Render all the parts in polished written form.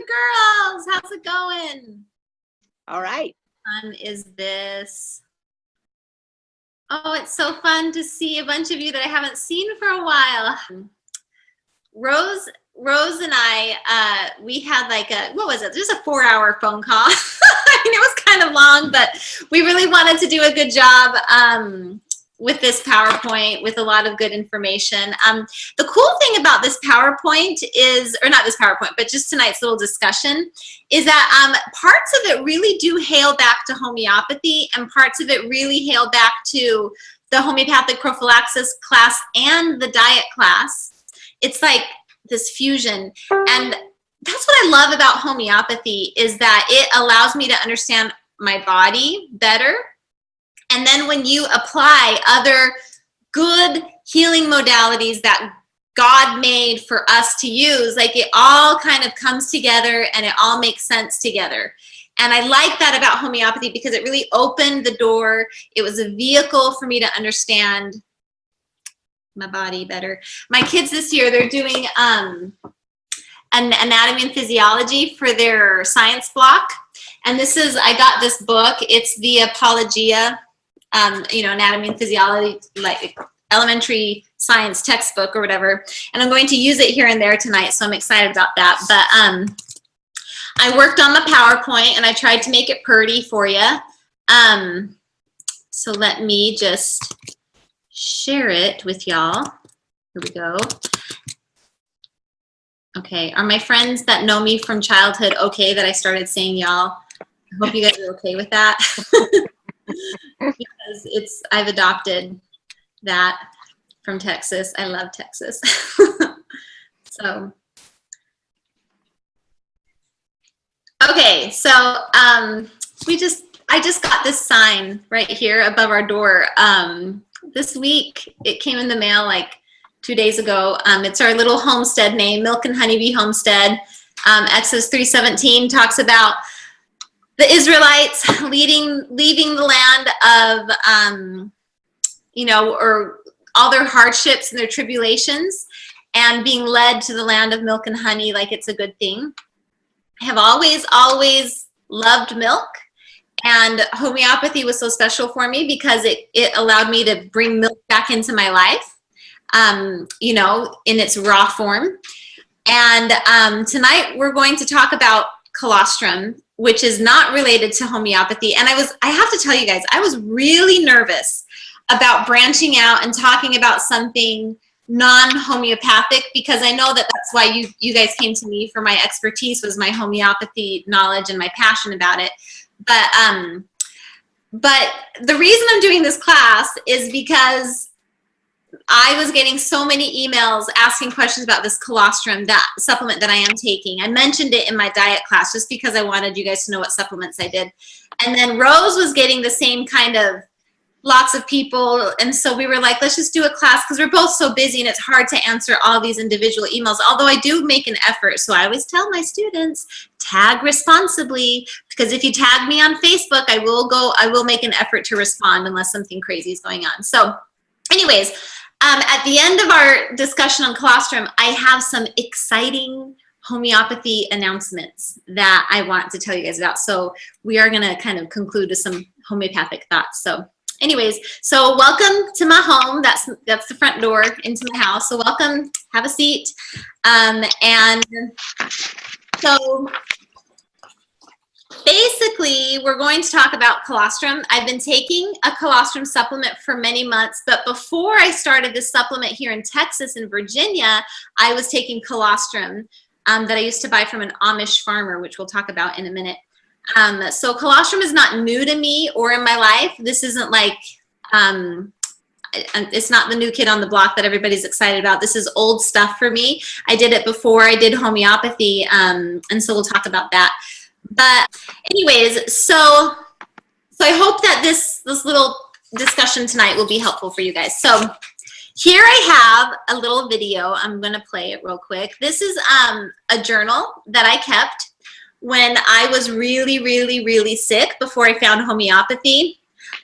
girls. How's it going? All right. Fun is this? Oh, it's so fun to see a bunch of you that I haven't seen for a while. Rose and I, we had like what was it? Just a 4-hour phone call. I mean, it was kind of long, but we really wanted to do a good job with this PowerPoint with a lot of good information. The cool thing about this PowerPoint is, or not this PowerPoint, but just tonight's little discussion, is that parts of it really do hail back to homeopathy, and parts of it really hail back to the homeopathic prophylaxis class and the diet class. It's like this fusion. And that's what I love about homeopathy, is that it allows me to understand my body better. And then when you apply other good healing modalities that God made for us to use, like it all kind of comes together and it all makes sense together. And I like that about homeopathy because it really opened the door. It was a vehicle for me to understand my body better. My kids this year, they're doing an anatomy and physiology for their science block. And this is, I got this book. It's the Apologia, anatomy and physiology, like elementary science textbook or whatever. And I'm going to use it here and there tonight, so I'm excited about that. But I worked on the PowerPoint and I tried to make it pretty for you. So let me just share it with y'all. Here we go. Okay, are my friends that know me from childhood okay that I started saying y'all? I hope you guys are okay with that. Because I've adopted that from Texas. I love Texas. So, okay, so I just got this sign right here above our door. This week, it came in the mail like 2 days ago. It's our little homestead name, Milk and Honeybee Homestead. Exodus 3:17 talks about the Israelites leaving the land of, or all their hardships and their tribulations, and being led to the land of milk and honey like it's a good thing. I have always loved milk. And homeopathy was so special for me because it allowed me to bring milk back into my life, in its raw form. And tonight we're going to talk about colostrum, which is not related to homeopathy. And I have to tell you guys, I was really nervous about branching out and talking about something non-homeopathic, because I know that that's why you guys came to me for my expertise, was my homeopathy knowledge and my passion about it. But the reason I'm doing this class is because I was getting so many emails asking questions about this colostrum, that supplement that I am taking. I mentioned it in my diet class just because I wanted you guys to know what supplements I did. And then Rose was getting the same kind of lots of people. And so we were like, let's just do a class, because we're both so busy and it's hard to answer all these individual emails, although I do make an effort. So I always tell my students, tag responsibly, because if you tag me on Facebook, I will make an effort to respond unless something crazy is going on. So anyways, at the end of our discussion on colostrum, I have some exciting homeopathy announcements that I want to tell you guys about. So we are going to kind of conclude with some homeopathic thoughts. So anyways, so welcome to my home. That's the front door into my house. So welcome, have a seat. And so basically, we're going to talk about colostrum. I've been taking a colostrum supplement for many months, but before I started this supplement here in Texas and Virginia, I was taking colostrum that I used to buy from an Amish farmer, which we'll talk about in a minute. So colostrum is not new to me or in my life. This isn't like, it's not the new kid on the block that everybody's excited about. This is old stuff for me. I did it before I did homeopathy, and so we'll talk about that. But anyways, so I hope that this little discussion tonight will be helpful for you guys. So here I have a little video. I'm going to play it real quick. This is a journal that I kept when I was really, really, really sick before I found homeopathy.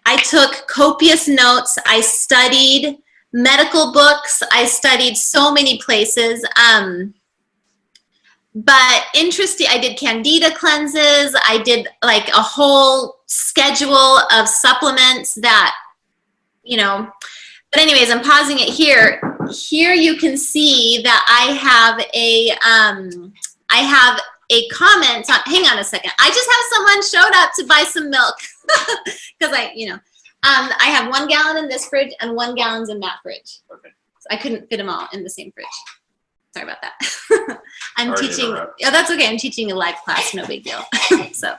I took copious notes. I studied medical books. I studied so many places. but interesting, I did candida cleanses. I did like a whole schedule of supplements that, you know, but anyways, I'm pausing it here. Here you can see that I have a comment on, hang on a second. I just have someone showed up to buy some milk because I have 1 gallon in this fridge and 1 gallon's in that fridge. Okay. So I couldn't fit them all in the same fridge. Sorry about that. I'm teaching. Oh, that's okay. I'm teaching a live class. No big deal. So,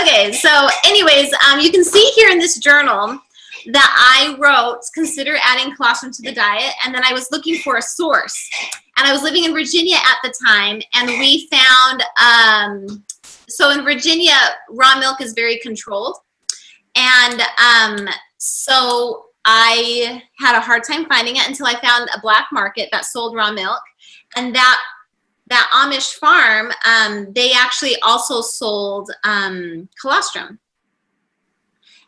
okay. So anyways, you can see here in this journal that I wrote, consider adding colostrum to the diet. And then I was looking for a source. And I was living in Virginia at the time. And we found, so in Virginia, raw milk is very controlled. And so I had a hard time finding it until I found a black market that sold raw milk. And that Amish farm, they actually also sold colostrum.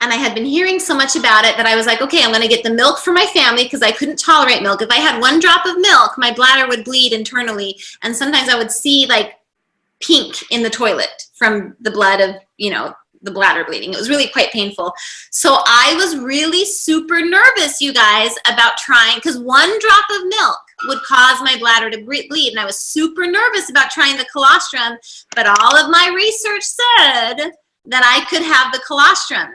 And I had been hearing so much about it that I was like, okay, I'm going to get the milk for my family because I couldn't tolerate milk. If I had 1 drop of milk, my bladder would bleed internally. And sometimes I would see like pink in the toilet from the blood of, the bladder bleeding. It was really quite painful. So I was really super nervous, you guys, about trying, because 1 drop of milk would cause my bladder to bleed. And I was super nervous about trying the colostrum, but all of my research said that I could have the colostrum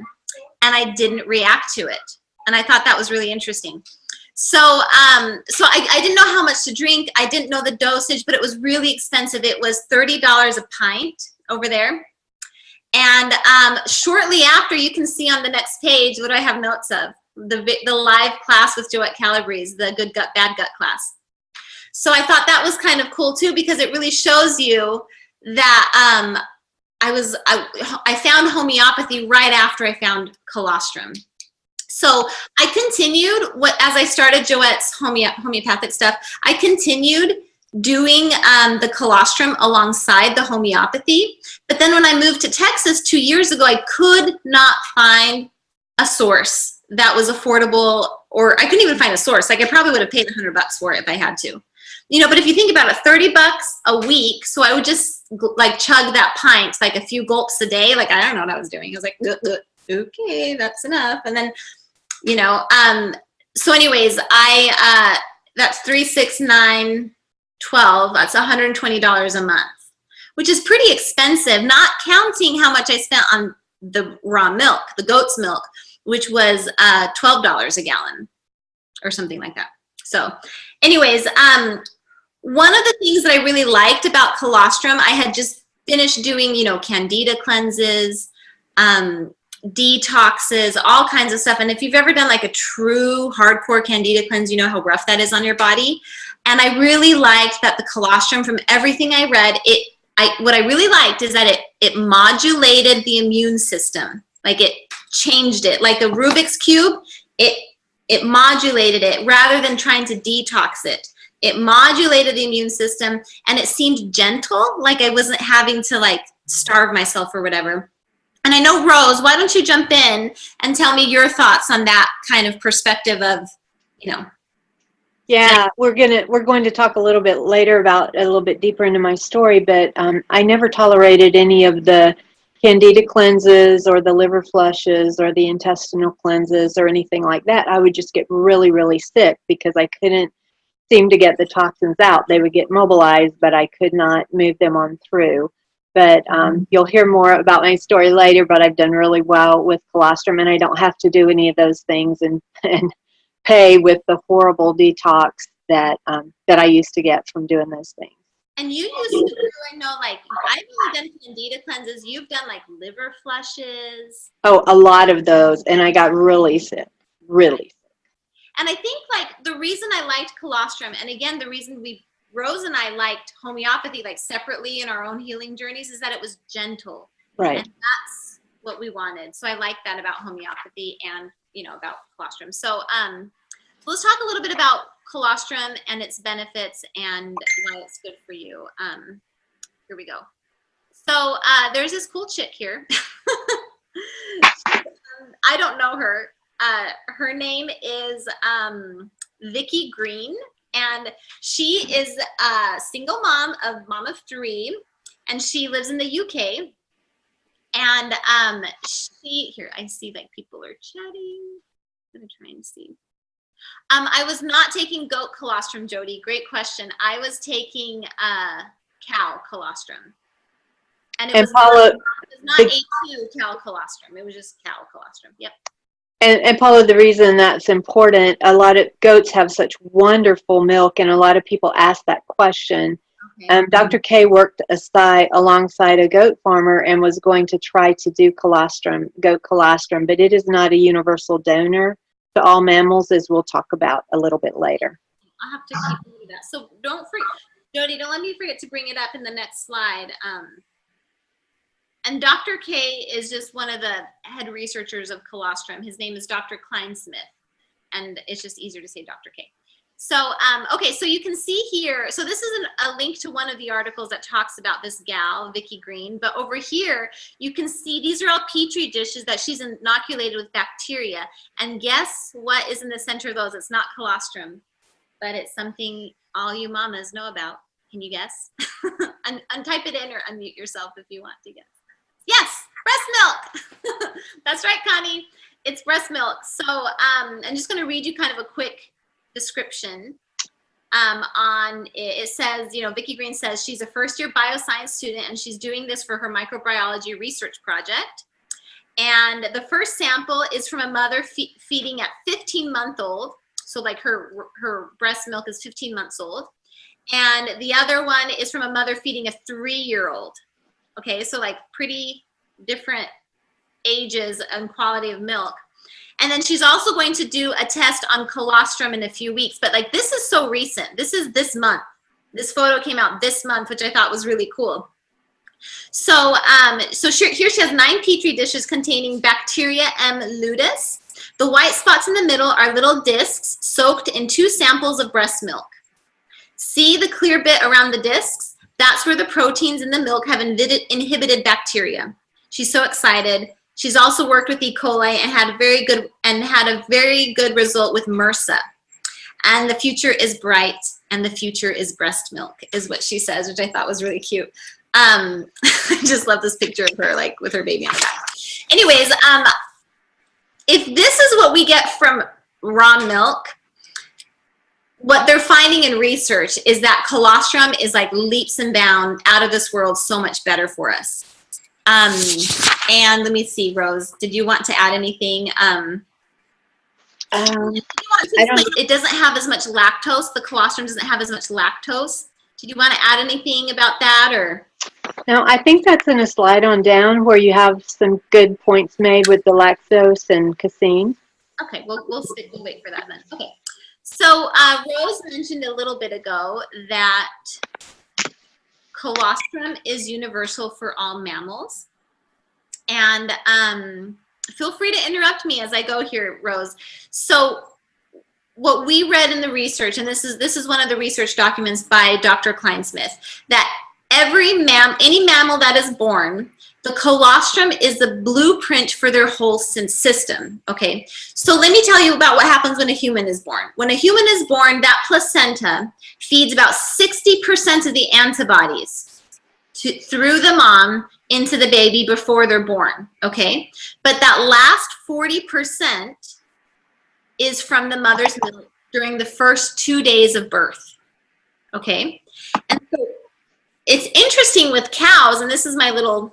and I didn't react to it. And I thought that was really interesting. So, I didn't know how much to drink. I didn't know the dosage, but it was really expensive. It was $30 a pint over there. And shortly after, you can see on the next page, what do I have notes of? The live class with Joette Calabrese, the good gut, bad gut class. So I thought that was kind of cool too, because it really shows you that I found homeopathy right after I found colostrum. So I continued, as I started Joette's homeopathic stuff, I continued doing the colostrum alongside the homeopathy. But then when I moved to Texas 2 years ago, I could not find a source that was affordable, or I couldn't even find a source. Like I probably would have paid $100 for it if I had to. But if you think about it, $30 a week, so I would just like chug that pint, like a few gulps a day. Like I don't know what I was doing. I was like, okay, that's enough. And then, so anyways, that's 3, 6, 9, 12. That's $120 a month, which is pretty expensive, not counting how much I spent on the raw milk, the goat's milk, which was $12 a gallon or something like that. So anyways, one of the things that I really liked about colostrum, I had just finished doing, candida cleanses, detoxes, all kinds of stuff. And if you've ever done like a true hardcore candida cleanse, you know how rough that is on your body. And I really liked that the colostrum, from everything I read, what I really liked is that it modulated the immune system. Like it changed it, like a Rubik's Cube, it modulated it rather than trying to detox it. It modulated the immune system, and it seemed gentle, like I wasn't having to like starve myself or whatever. And I know, Rose, why don't you jump in and tell me your thoughts on that kind of perspective of, Yeah, we're going to talk a little bit later about a little bit deeper into my story, but I never tolerated any of the candida cleanses or the liver flushes or the intestinal cleanses or anything like that. I would just get really, really sick because I couldn't seem to get the toxins out. They would get mobilized, but I could not move them on through. But you'll hear more about my story later, but I've done really well with colostrum, and I don't have to do any of those things and pay with the horrible detox that I used to get from doing those things. And you used to do, I know, like, I've only done candida cleanses. You've done, like, liver flushes. Oh, a lot of those, and I got really sick, really sick. And I think, like, the reason I liked colostrum, and again, the reason Rose and I liked homeopathy, like, separately in our own healing journeys, is that it was gentle. Right. And that's what we wanted. So I like that about homeopathy and, about colostrum. So let's talk a little bit about colostrum and its benefits and why it's good for you. Here we go. So there's this cool chick here. I don't know her. Her name is Vicki Green, and she is a single mom of 3, and she lives in the UK. And here, I see like people are chatting. I'm gonna try and see. I was not taking goat colostrum, Jody. Great question. I was taking cow colostrum. And it was not A2 cow colostrum. It was just cow colostrum. Yep. And Paula, the reason that's important, a lot of goats have such wonderful milk, and a lot of people ask that question. Okay. Dr. K worked alongside a goat farmer and was going to try to do goat colostrum, but it is not a universal donor to all mammals, as we'll talk about a little bit later. I'll have to keep doing that. So don't forget, Jody, don't let me forget to bring it up in the next slide. And Dr. K is just one of the head researchers of colostrum. His name is Dr. Kleinsmith, and it's just easier to say Dr. K. So, okay, so you can see here, so this is a link to one of the articles that talks about this gal, Vicki Green, but over here, you can see these are all Petri dishes that she's inoculated with bacteria, and guess what is in the center of those? It's not colostrum, but it's something all you mamas know about. Can you guess? Type it in or unmute yourself if you want to guess. Yes, breast milk. That's right, Connie. It's breast milk. So I'm just going to read you kind of a quick description on it. It says, you know, Vicki Green says she's a first-year bioscience student, and she's doing this for her microbiology research project. And the first sample is from a mother feeding at 15-month-old. So like her breast milk is 15 months old. And the other one is from a mother feeding a 3-year-old. Okay, so like pretty different ages and quality of milk. And then she's also going to do a test on colostrum in a few weeks. But like this is so recent. This is this month. This photo came out this month, which I thought was really cool. So, here she has 9 Petri dishes containing Bacteria M. luteus. The white spots in the middle are little discs soaked in 2 samples of breast milk. See the clear bit around the discs? That's where the proteins in the milk have inhibited bacteria. She's so excited. She's also worked with E. coli and had a very good result with MRSA. And the future is bright, and the future is breast milk, is what she says, which I thought was really cute. I just love this picture of her, like with her baby on the back. Anyways, if this is what we get from raw milk, what they're finding in research is that colostrum is like leaps and bounds out of this world, so much better for us. And let me see, Rose, did you want to add anything? It doesn't have as much lactose. The colostrum doesn't have as much lactose. Did you want to add anything about that, or? No, I think that's in a slide on down where you have some good points made with the lactose and casein. Okay, we'll wait for that then. Okay. So Rose mentioned a little bit ago that colostrum is universal for all mammals. And feel free to interrupt me as I go here, Rose. So what we read in the research, and this is one of the research documents by Dr. Kleinsmith, that any mammal that is born, the colostrum is the blueprint for their whole system, okay? So let me tell you about what happens when a human is born. When a human is born, that placenta feeds about 60% of the antibodies through the mom into the baby before they're born, okay? But that last 40% is from the mother's milk during the first 2 days of birth, okay? And so it's interesting with cows, and this is my little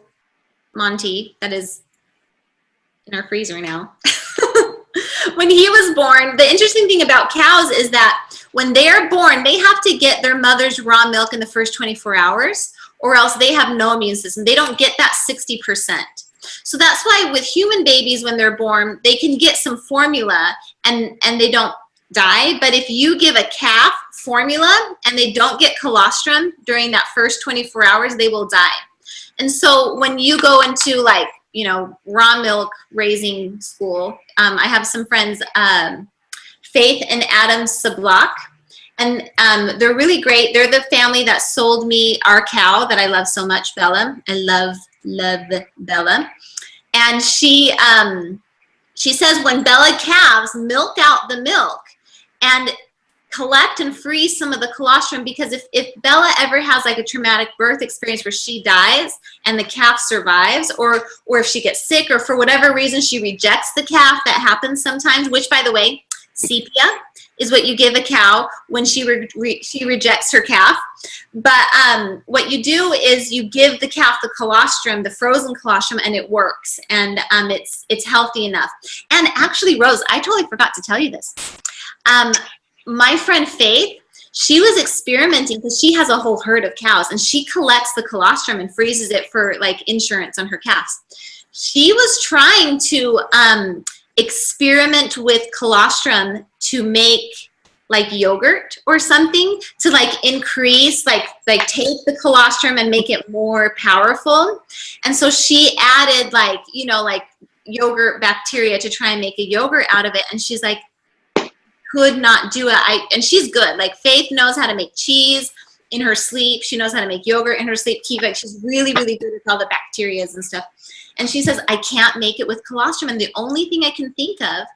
Monty that is in our freezer now. When he was born, the interesting thing about cows is that when they are born, they have to get their mother's raw milk in the first 24 hours, or else they have no immune system. They don't get that 60%. So that's why with human babies, when they're born, they can get some formula and they don't die. But if you give a calf formula and they don't get colostrum during that first 24 hours, they will die. And so when you go into, like, you know, raw milk raising school, I have some friends, Faith and Adam Sablock, and they're really great. They're the family that sold me our cow that I love so much, Bella. I love Bella. And she says when Bella calves, milk out the milk. And collect and freeze some of the colostrum, because if Bella ever has like a traumatic birth experience where she dies and the calf survives, or if she gets sick or for whatever reason she rejects the calf, that happens sometimes, which by the way, sepia is what you give a cow when she rejects her calf. But what you do is you give the calf the colostrum, the frozen colostrum, and it works, and it's healthy enough. And actually, Rose, I totally forgot to tell you this. My friend Faith, she was experimenting because she has a whole herd of cows, and she collects the colostrum and freezes it for like insurance on her calves. She was trying to experiment with colostrum to make like yogurt or something, to like increase, like take the colostrum and make it more powerful. And so she added like, you know, like yogurt bacteria to try and make a yogurt out of it. And she's like, could not do it. And she's good. Like Faith knows how to make cheese in her sleep. She knows how to make yogurt in her sleep. She's really, really good at all the bacterias and stuff. And she says, I can't make it with colostrum. And the only thing I can think of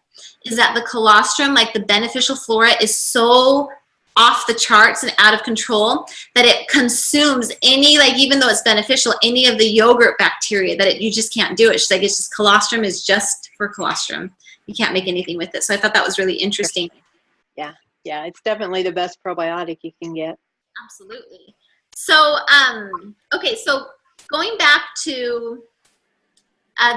is that the colostrum, like the beneficial flora, is so off the charts and out of control that it consumes any, like, even though it's beneficial, any of the yogurt bacteria, that you just can't do it. She's like, it's just colostrum is just for colostrum. You can't make anything with it. So I thought that was really interesting. Yeah, it's definitely the best probiotic you can get. Absolutely. So, okay, so going back to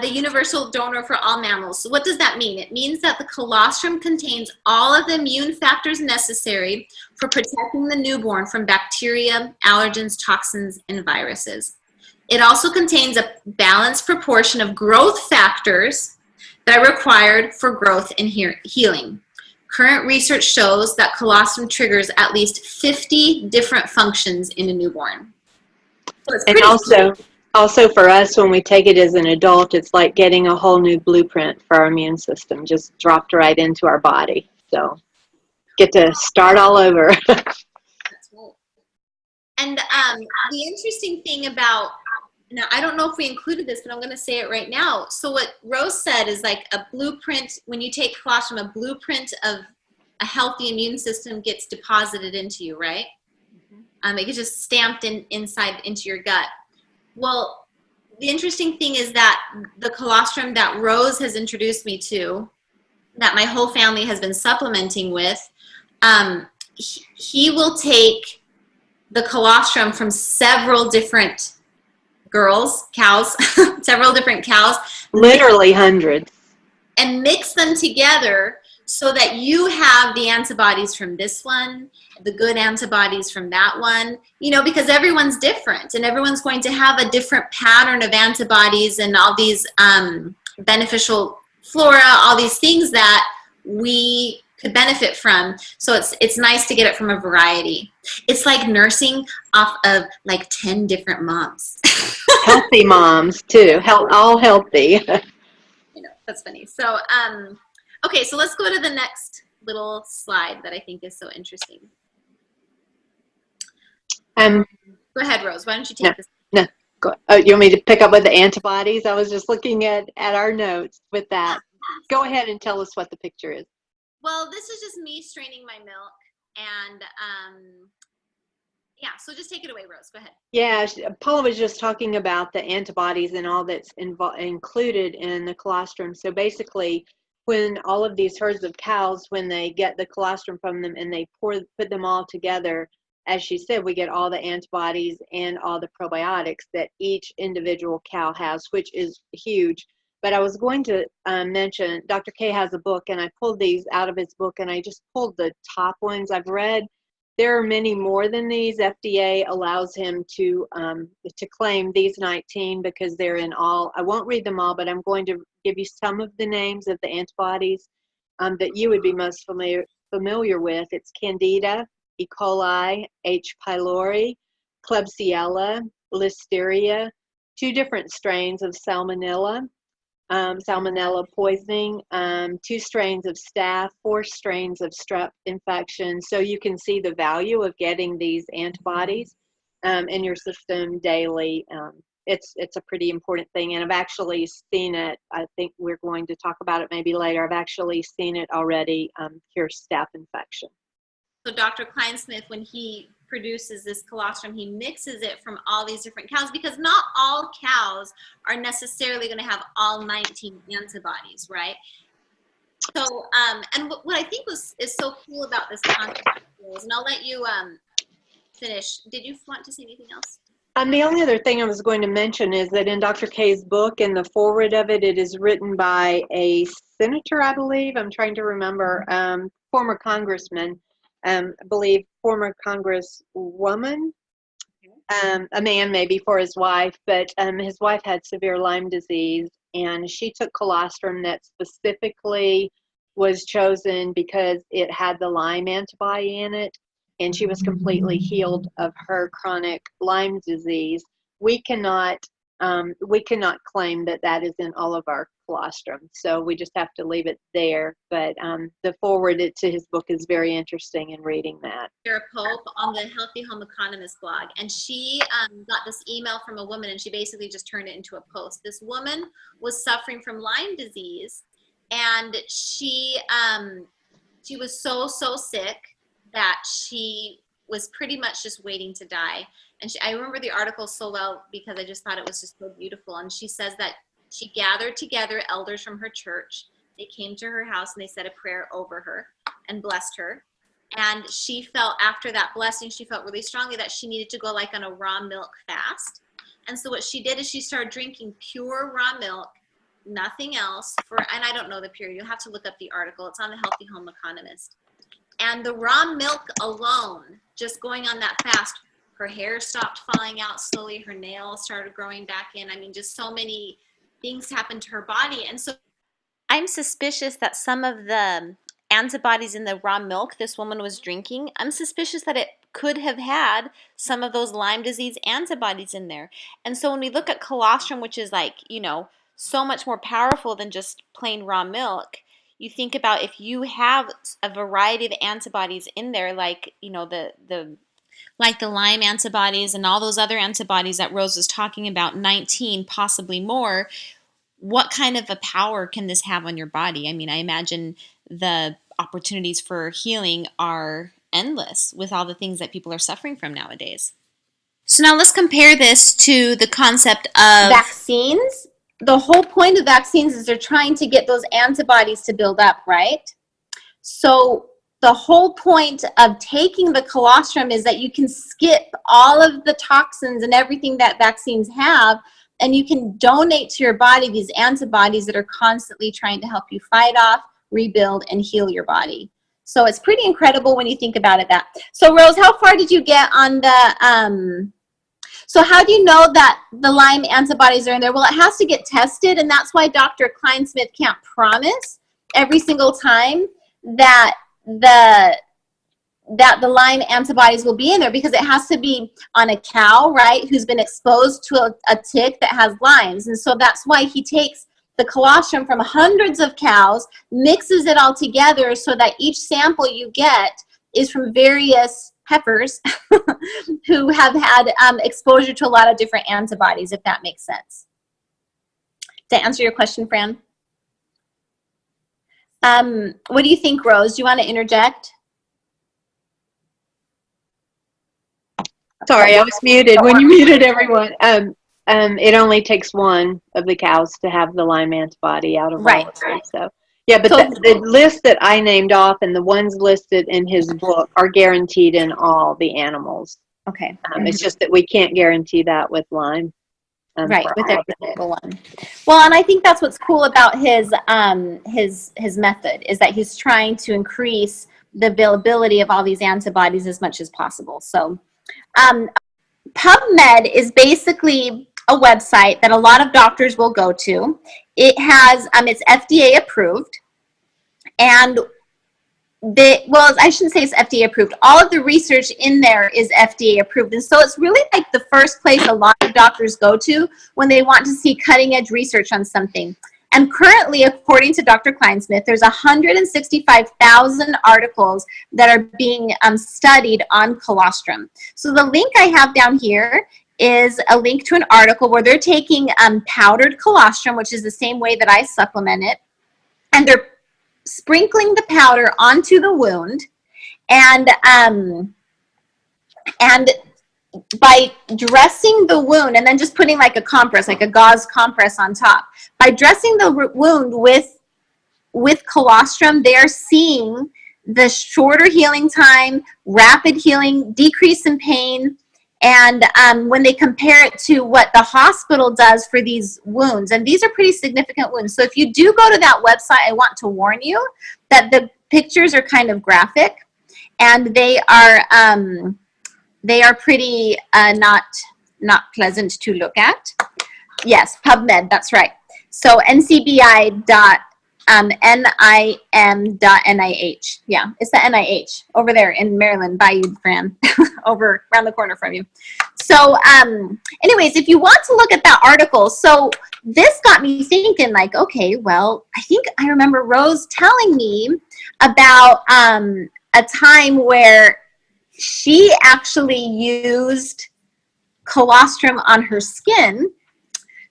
the universal donor for all mammals. So what does that mean? It means that the colostrum contains all of the immune factors necessary for protecting the newborn from bacteria, allergens, toxins, and viruses. It also contains a balanced proportion of growth factors that are required for growth and healing. Current research shows that colostrum triggers at least 50 different functions in a newborn. So it's pretty also for us, when we take it as an adult, it's like getting a whole new blueprint for our immune system, just dropped right into our body. So get to start all over. That's right. And the interesting thing about, now I don't know if we included this, but I'm going to say it right now. So what Rose said is like a blueprint. When you take colostrum, a blueprint of a healthy immune system gets deposited into you, right? Mm-hmm. It gets just stamped inside into your gut. Well, the interesting thing is that the colostrum that Rose has introduced me to, that my whole family has been supplementing with, he will take the colostrum from several different cows, several different cows. Literally hundreds. And mix them together so that you have the antibodies from this one, the good antibodies from that one, you know, because everyone's different and everyone's going to have a different pattern of antibodies and all these beneficial flora, all these things that we could benefit from. So it's nice to get it from a variety. It's like nursing off of like 10 different moms. Healthy moms too, all healthy. You know, that's funny. So, okay, so let's go to the next little slide that I think is so interesting. Go ahead, Rose. Why don't you take this? No, go. Oh, you want me to pick up with the antibodies? I was just looking at our notes with that. Go ahead and tell us what the picture is. Well, this is just me straining my milk, and yeah, so just take it away, Rose. Go ahead. Yeah, Paula was just talking about the antibodies and all that's included in the colostrum. So basically, when all of these herds of cows, when they get the colostrum from them and they put them all together, as she said, we get all the antibodies and all the probiotics that each individual cow has, which is huge. But I was going to mention, Dr. K has a book, and I pulled these out of his book, and I just pulled the top ones I've read. There are many more than these. FDA allows him to claim these 19 because they're in all. I won't read them all, but I'm going to give you some of the names of the antibodies that you would be most familiar with. It's Candida, E. coli, H. pylori, Klebsiella, Listeria, 2 different strains of Salmonella, Salmonella poisoning, 2 strains of staph, 4 strains of strep infection. So you can see the value of getting these antibodies in your system daily. It's a pretty important thing, and I've actually seen it. I think we're going to talk about it maybe later. I've actually seen it already cure staph infection. So Dr. Kleinsmith, when he produces this colostrum, he mixes it from all these different cows, because not all cows are necessarily going to have all 19 antibodies, right? So, and what I think is so cool about this concept is, and I'll let you finish. Did you want to say anything else? The only other thing I was going to mention is that in Dr. K's book, in the foreword of it, it is written by a senator, I believe. I'm trying to remember, former congressman, I believe former congresswoman, a man maybe for his wife, but his wife had severe Lyme disease, and she took colostrum that specifically was chosen because it had the Lyme antibody in it, and she was completely healed of her chronic Lyme disease. We cannot claim that that is in all of our colostrum, so we just have to leave it there. But the foreword to his book is very interesting in reading that. Sarah Pope on the Healthy Home Economist blog, and she got this email from a woman, and she basically just turned it into a post. This woman was suffering from Lyme disease, and she was so sick that she was pretty much just waiting to die. And I remember the article so well because I just thought it was just so beautiful. And she says that she gathered together elders from her church. They came to her house and they said a prayer over her and blessed her. And she felt, after that blessing, she felt really strongly that she needed to go like on a raw milk fast. And so what she did is she started drinking pure raw milk, nothing else, and I don't know the period. You'll have to look up the article. It's on the Healthy Home Economist. And the raw milk alone, just going on that fast, her hair stopped falling out slowly, her nails started growing back in. I mean, just so many things happened to her body. And so I'm suspicious that some of the antibodies in the raw milk this woman was drinking, I'm suspicious that it could have had some of those Lyme disease antibodies in there. And so when we look at colostrum, which is like, so much more powerful than just plain raw milk, you think about if you have a variety of antibodies in there, like, like the Lyme antibodies and all those other antibodies that Rose was talking about, 19, possibly more, what kind of a power can this have on your body? I mean, I imagine the opportunities for healing are endless with all the things that people are suffering from nowadays. So now let's compare this to the concept of vaccines. The whole point of vaccines is they're trying to get those antibodies to build up, right? So the whole point of taking the colostrum is that you can skip all of the toxins and everything that vaccines have, and you can donate to your body these antibodies that are constantly trying to help you fight off, rebuild, and heal your body. So it's pretty incredible when you think about it that. So Rose, how far did you get on the, so how do you know that the Lyme antibodies are in there? Well, it has to get tested, and that's why Dr. Kleinsmith can't promise every single time that the Lyme antibodies will be in there, because it has to be on a cow, right, who's been exposed to a tick that has Lyme's. And so that's why he takes the colostrum from hundreds of cows, mixes it all together so that each sample you get is from various heifers who have had exposure to a lot of different antibodies, if that makes sense. To answer your question, Fran? What do you think, Rose? Do you want to interject? Sorry, I was muted when you muted everyone. It only takes one of the cows to have the Lyme antibody out of all of them. So, yeah, but the list that I named off and the ones listed in his book are guaranteed in all the animals. Okay. It's just that we can't guarantee that with Lyme. Right, with every single one. Well, and I think that's what's cool about his method, is that he's trying to increase the availability of all these antibodies as much as possible. So PubMed is basically a website that a lot of doctors will go to. It has, it's FDA approved, and I shouldn't say it's FDA approved. All of the research in there is FDA approved. And so it's really like the first place a lot of doctors go to when they want to see cutting edge research on something. And currently, according to Dr. Kleinsmith, there's 165,000 articles that are being studied on colostrum. So the link I have down here is a link to an article where they're taking powdered colostrum, which is the same way that I supplement it, and they're sprinkling the powder onto the wound, And by dressing the wound and then just putting like a compress, like a gauze compress on top, by dressing the wound with colostrum, they're seeing the shorter healing time, rapid healing, decrease in pain, and when they compare it to what the hospital does for these wounds, and these are pretty significant wounds. So if you do go to that website, I want to warn you that the pictures are kind of graphic, and they are pretty not pleasant to look at. Yes, PubMed, that's right. So ncbi.nim.nih. Yeah, it's the NIH over there in Maryland, Bayou, Fran, over around the corner from you. So anyways, if you want to look at that article, so this got me thinking like, okay, well, I think I remember Rose telling me about a time where she actually used colostrum on her skin.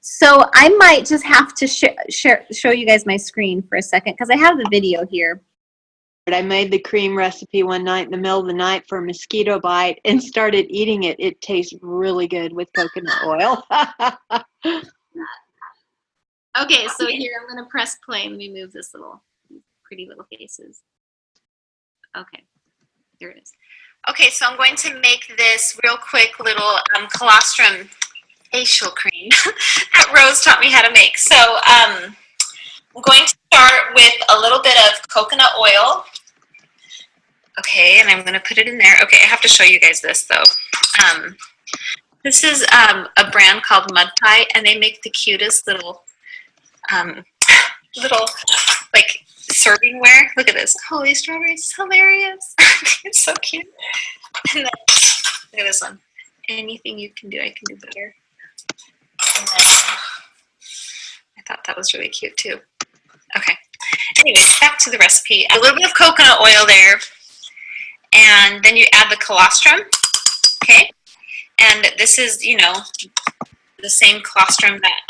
So I might just have to show you guys my screen for a second because I have the video here. I made the cream recipe one night in the middle of the night for a mosquito bite and started eating it. It tastes really good with coconut oil. Okay, so here I'm going to press play. Let me move this pretty little faces. Okay, there it is. Okay, so I'm going to make this real quick little colostrum facial cream that Rose taught me how to make. So I'm going to start with a little bit of coconut oil. Okay, and I'm going to put it in there. Okay, I have to show you guys this though. This is a brand called Mud Pie, and they make the cutest little like servingware. Look at this. Holy strawberries, it's hilarious. It's so cute. And then, look at this one. Anything you can do, I can do better. And then, I thought that was really cute too. Okay. Anyways, back to the recipe. A little bit of coconut oil there. And then you add the colostrum. Okay. And this is, you know, the same colostrum that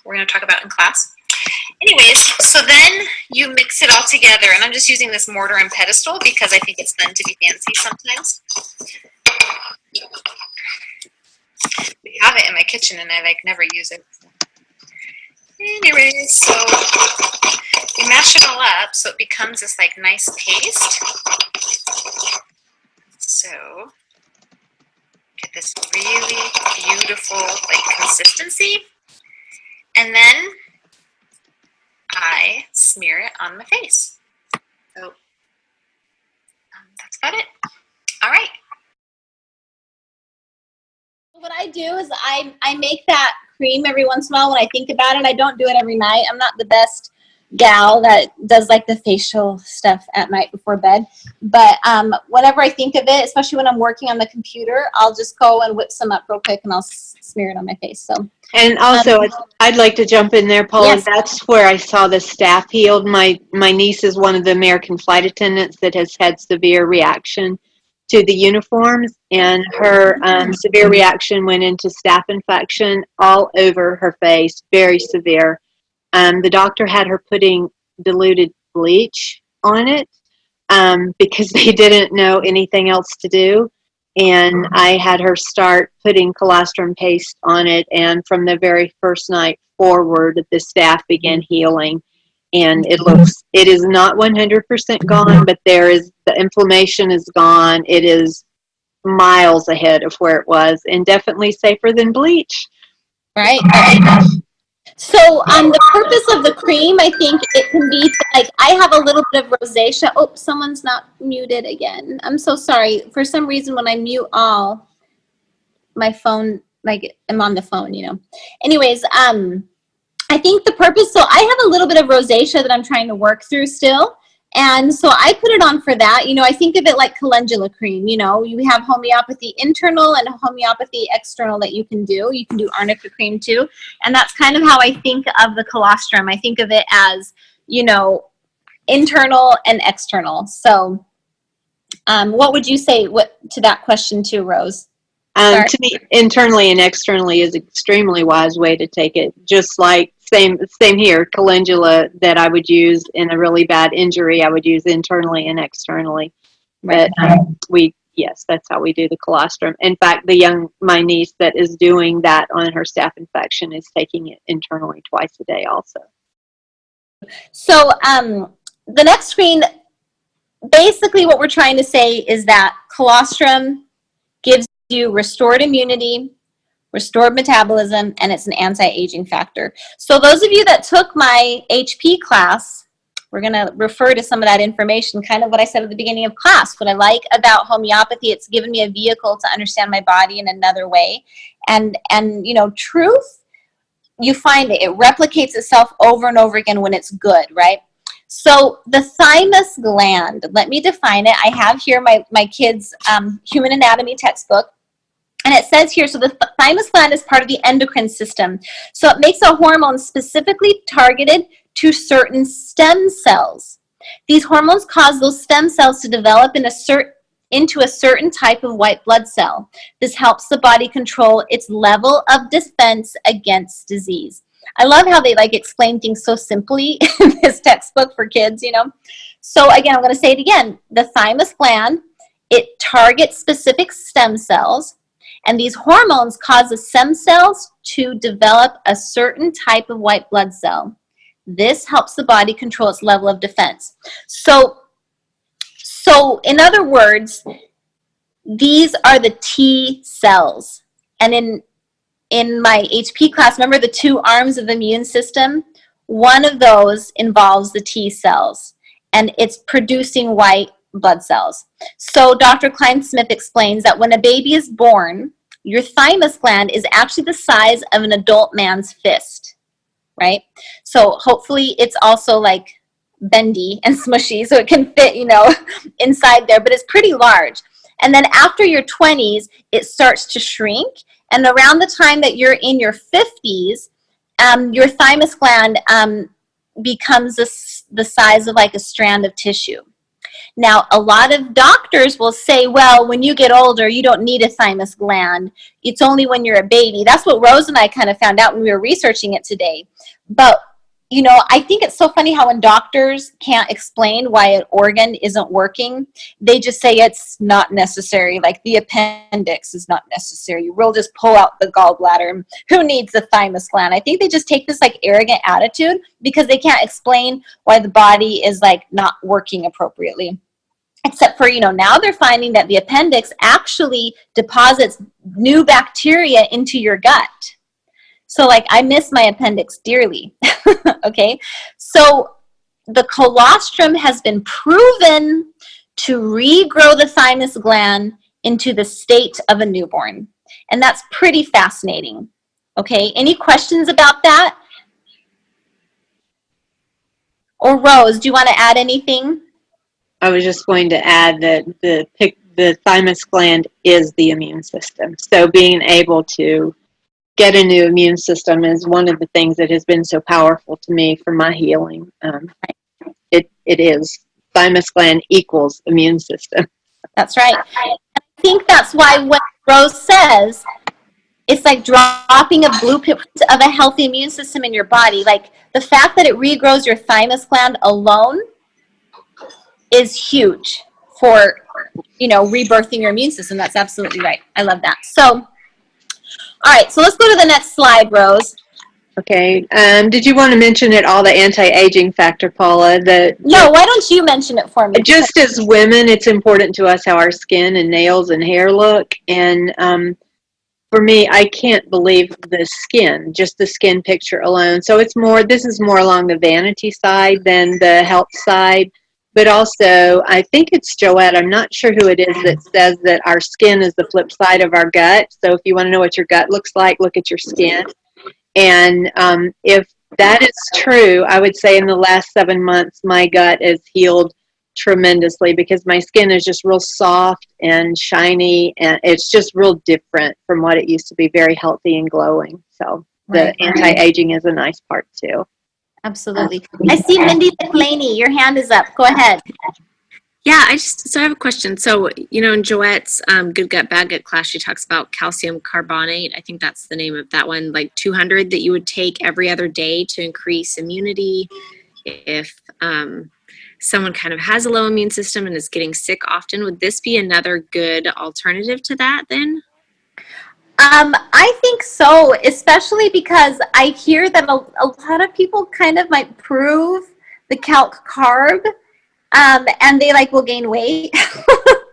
we're going to talk about in class. Anyways, so then you mix it all together, and I'm just using this mortar and pestle because I think it's meant to be fancy sometimes. We have it in my kitchen, and I like never use it. Anyways, so you mash it all up so it becomes this like nice paste. So get this really beautiful like consistency, and then I smear it on my face. So that's about it. All right. What I do is I make that cream every once in a while when I think about it. I don't do it every night. I'm not the best gal that does like the facial stuff at night before bed. But whenever I think of it, especially when I'm working on the computer, I'll just go and whip some up real quick and I'll smear it on my face. So. And also, I'd like to jump in there, Paula. Yes. That's where I saw the staph healed. My niece is one of the American flight attendants that has had severe reaction to the uniforms, and her severe reaction went into staph infection all over her face, very severe. The doctor had her putting diluted bleach on it because they didn't know anything else to do. And I had her start putting colostrum paste on it, and from the very first night forward, the staph began healing. And it is not 100% gone, but the inflammation is gone. It is miles ahead of where it was, and definitely safer than bleach. Right. So the purpose of the cream, I think it can be like, I have a little bit of rosacea. Oh, someone's not muted again. I'm so sorry. For some reason, when I mute all, my phone, like I'm on the phone, you know. Anyways, I think the purpose, so I have a little bit of rosacea that I'm trying to work through still. And so I put it on for that. You know, I think of it like calendula cream. You know, you have homeopathy internal and homeopathy external that you can do. You can do arnica cream too. And that's kind of how I think of the colostrum. I think of it as, you know, internal and external. So what would you say to that question too, Rose? To me, internally and externally is an extremely wise way to take it. Just like same here, calendula that I would use in a really bad injury, I would use internally and externally. But yes, that's how we do the colostrum. In fact, my niece that is doing that on her staph infection is taking it internally twice a day also. So the next screen, basically what we're trying to say is that colostrum gives you restored immunity, restored metabolism, and it's an anti-aging factor. So those of you that took my HP class, we're going to refer to some of that information, kind of what I said at the beginning of class. What I like about homeopathy, it's given me a vehicle to understand my body in another way. And you know, truth, you find it replicates itself over and over again when it's good, right? So the thymus gland, let me define it. I have here my kids' human anatomy textbook. And it says here, so the thymus gland is part of the endocrine system. So it makes a hormone specifically targeted to certain stem cells. These hormones cause those stem cells to develop into a certain type of white blood cell. This helps the body control its level of defense against disease. I love how they explain things so simply in this textbook for kids, you know. So again, I'm going to say it again. The thymus gland, it targets specific stem cells. And these hormones cause the stem cells to develop a certain type of white blood cell. This helps the body control its level of defense. So in other words, these are the T cells. And in my HP class, remember the two arms of the immune system? One of those involves the T cells, and it's producing white blood cells. So Dr. Klein-Smith explains that when a baby is born, your thymus gland is actually the size of an adult man's fist, right? So hopefully it's also like bendy and smushy so it can fit, you know, inside there, but it's pretty large. And then after your 20s, it starts to shrink. And around the time that you're in your 50s, your thymus gland becomes the size of like a strand of tissue. Now, a lot of doctors will say, well, when you get older, you don't need a thymus gland. It's only when you're a baby. That's what Rose and I kind of found out when we were researching it today. But, you know, I think it's so funny how when doctors can't explain why an organ isn't working, they just say it's not necessary. Like the appendix is not necessary. We'll just pull out the gallbladder. Who needs the thymus gland? I think they just take this like arrogant attitude because they can't explain why the body is like not working appropriately. Except for, you know, now they're finding that the appendix actually deposits new bacteria into your gut. So, like, I miss my appendix dearly, okay? So, the colostrum has been proven to regrow the thymus gland into the state of a newborn. And that's pretty fascinating, okay? Any questions about that? Or Rose, do you want to add anything? I was just going to add that the thymus gland is the immune system. So being able to get a new immune system is one of the things that has been so powerful to me for my healing. It is. Thymus gland equals immune system. That's right. I think that's why when Rose says it's like dropping a blueprint of a healthy immune system in your body, like the fact that it regrows your thymus gland alone is huge for, you know, rebirthing your immune system. That's absolutely right. I love that. So, all right, so let's go to the next slide, Rose. Okay. Did you want to mention at all the anti-aging factor, Paula? No, why don't you mention it for me? Just as women, it's important to us how our skin and nails and hair look. And for me, I can't believe the skin, just the skin picture alone. So this is more along the vanity side than the health side. But also, I think it's Joette, I'm not sure who it is, that says that our skin is the flip side of our gut. So if you want to know what your gut looks like, look at your skin. And if that is true, I would say in the last 7 months, my gut has healed tremendously because my skin is just real soft and shiny, and it's just real different from what it used to be, very healthy and glowing. So the anti-aging is a nice part too. Absolutely. I see Mindy McLaney. Your hand is up. Go ahead. Yeah, I have a question. So, you know, in Joette's Good Gut, Bad Gut class, she talks about calcium carbonate. I think that's the name of that one, like 200 that you would take every other day to increase immunity. If someone kind of has a low immune system and is getting sick often, would this be another good alternative to that then? I think so, especially because I hear that a lot of people kind of might prove the calc carb, and they like will gain weight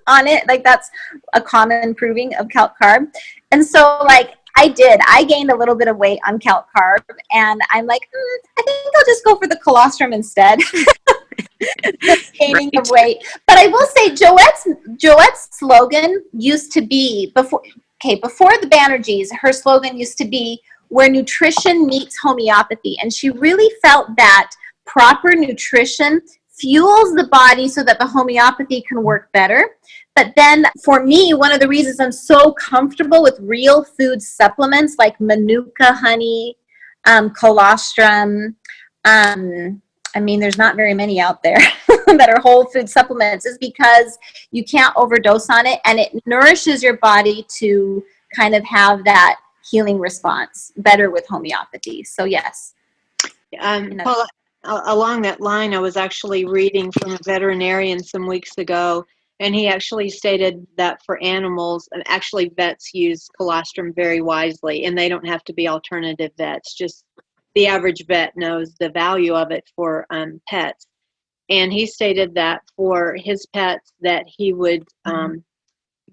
on it. Like that's a common proving of calc carb. And so like I gained a little bit of weight on calc carb, and I'm like, I think I'll just go for the colostrum instead. Just gaining of weight. But I will say Joette's slogan used to be before the Banerjees, her slogan used to be where nutrition meets homeopathy. And she really felt that proper nutrition fuels the body so that the homeopathy can work better. But then for me, one of the reasons I'm so comfortable with real food supplements like Manuka honey, colostrum, I mean, there's not very many out there that are whole food supplements, is because you can't overdose on it, and it nourishes your body to kind of have that healing response better with homeopathy. So yes. Paula, along that line, I was actually reading from a veterinarian some weeks ago, and he actually stated that for animals, actually vets use colostrum very wisely, and they don't have to be alternative vets. Just the average vet knows the value of it for pets. And he stated that for his pets that he would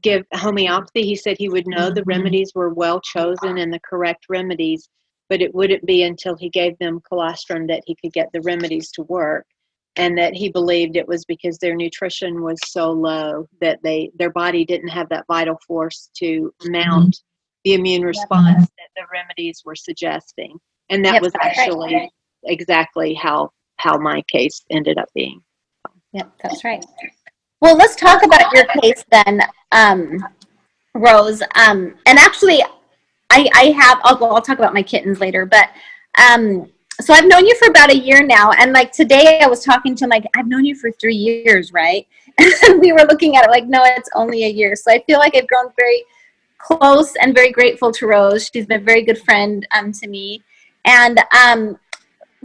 give homeopathy. He said he would know the remedies were well chosen and the correct remedies, but it wouldn't be until he gave them colostrum that he could get the remedies to work. And that he believed it was because their nutrition was so low that their body didn't have that vital force to mount the immune response that the remedies were suggesting. And that was actually exactly how my case ended up being. Yep, that's right. Well, let's talk about your case then, Rose. And actually, I'll talk about my kittens later, but so I've known you for about a year now, and like today I was talking to him like, I've known you for 3 years, right? And we were looking at it like, no, it's only a year. So I feel like I've grown very close and very grateful to Rose. She's been a very good friend to me. And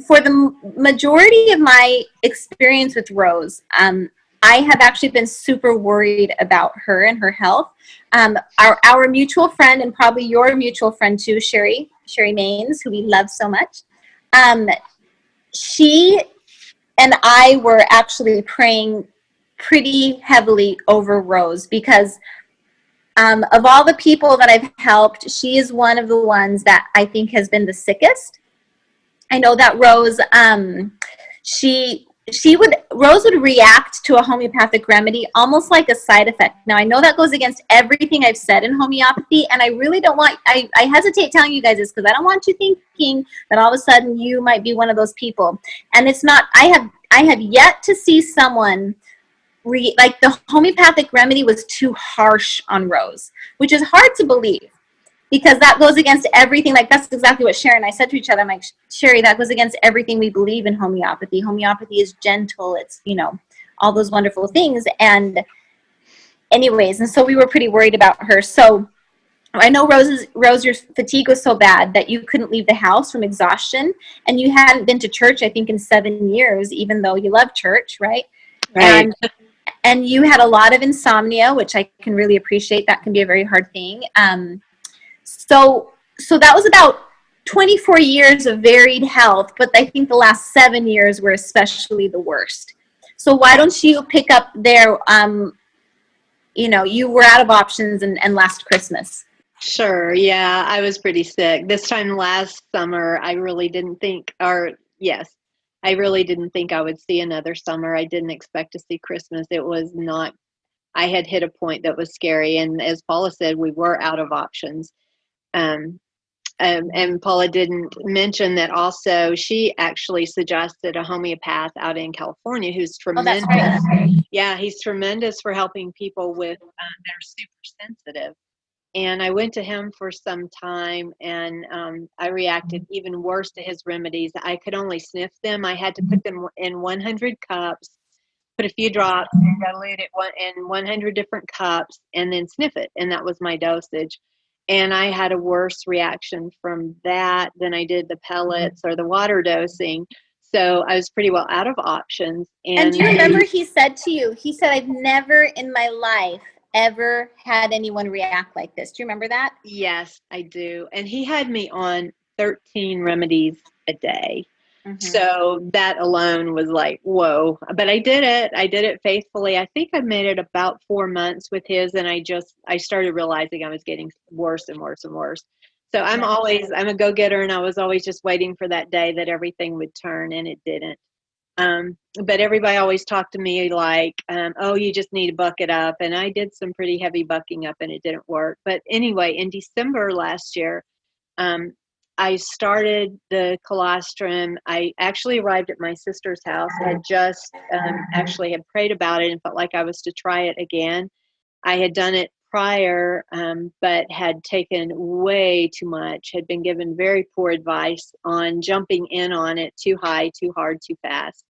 for the majority of my experience with Rose, I have actually been super worried about her and her health. Our mutual friend, and probably your mutual friend too, Sherry Maines, who we love so much, she and I were actually praying pretty heavily over Rose because of all the people that I've helped, she is one of the ones that I think has been the sickest. I know that Rose, Rose would react to a homeopathic remedy almost like a side effect. Now, I know that goes against everything I've said in homeopathy, and I really don't want, I hesitate telling you guys this because I don't want you thinking that all of a sudden you might be one of those people. And it's not, I have yet to see someone like the homeopathic remedy was too harsh on Rose, which is hard to believe. Because that goes against everything. Like, that's exactly what Sharon and I said to each other. I'm like, Sherry, that goes against everything we believe in homeopathy. Homeopathy is gentle. It's, all those wonderful things. And anyways, and so we were pretty worried about her. So I know, Rose, your fatigue was so bad that you couldn't leave the house from exhaustion. And you hadn't been to church, I think, in 7 years, even though you love church, right? Right. And you had a lot of insomnia, which I can really appreciate. That can be a very hard thing. So that was about 24 years of varied health, but I think the last 7 years were especially the worst. So why don't you pick up there, you were out of options and last Christmas. Sure. Yeah, I was pretty sick. This time last summer, I really didn't think I would see another summer. I didn't expect to see Christmas. It was not, I had hit a point that was scary. And as Paula said, we were out of options. And Paula didn't mention that also she actually suggested a homeopath out in California who's tremendous. Oh, that's right. Yeah, he's tremendous for helping people with that are super sensitive. And I went to him for some time, and I reacted even worse to his remedies. I could only sniff them. I had to put them in 100 cups, put a few drops, and dilute it in 100 different cups, and then sniff it. And that was my dosage. And I had a worse reaction from that than I did the pellets or the water dosing. So I was pretty well out of options. And do you remember he said to you, he said, I've never in my life ever had anyone react like this. Do you remember that? Yes, I do. And he had me on 13 remedies a day. Mhm. So that alone was like, whoa. But I did it. I did it faithfully. I think I made it about 4 months with his, and I started realizing I was getting worse and worse and worse. So I'm a go-getter, and I was always just waiting for that day that everything would turn, and it didn't. But everybody always talked to me like, oh, you just need to buck it up. And I did some pretty heavy bucking up, and it didn't work. But anyway, in December last year, I started the colostrum. I actually arrived at my sister's house. I had just actually had prayed about it and felt like I was to try it again. I had done it prior, but had taken way too much, had been given very poor advice on jumping in on it too high, too hard, too fast.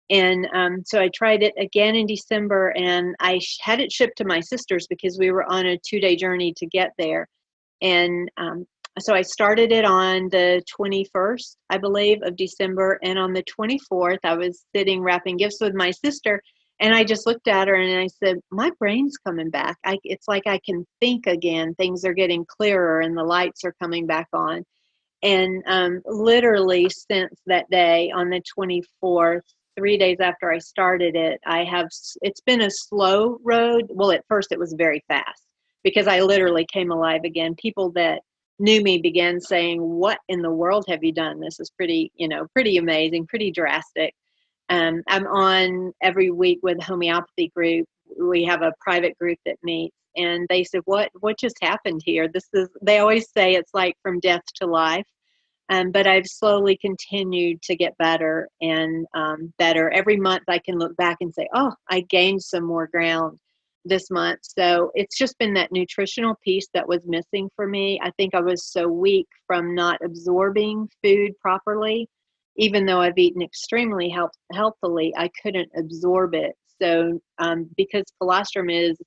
And so I tried it again in December, and I had it shipped to my sister's because we were on a 2-day journey to get there. And so I started it on the 21st, I believe, of December. And on the 24th, I was sitting wrapping gifts with my sister. And I just looked at her and I said, my brain's coming back. It's like I can think again. Things are getting clearer and the lights are coming back on. And literally since that day on the 24th, 3 days after I started it, it's been a slow road. Well, at first it was very fast because I literally came alive again. People that knew me began saying, what in the world have you done? This is pretty amazing, pretty drastic. I'm on every week with a homeopathy group. We have a private group that meets, and they said, what just happened here? They always say it's like from death to life. But I've slowly continued to get better and better. Every month I can look back and say, oh, I gained some more ground this month. So it's just been that nutritional piece that was missing for me. I think I was so weak from not absorbing food properly. Even though I've eaten extremely healthily, I couldn't absorb it. So because colostrum is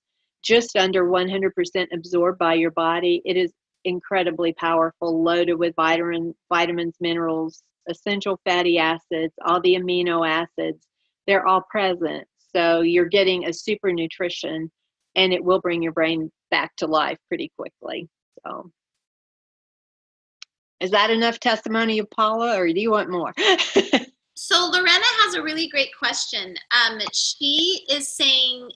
just under 100% absorbed by your body, it is incredibly powerful, loaded with vitamins, minerals, essential fatty acids, all the amino acids. They're all present. So you're getting a super nutrition, and it will bring your brain back to life pretty quickly. So is that enough testimony, Paula, or do you want more? So Lorena has a really great question. She is saying,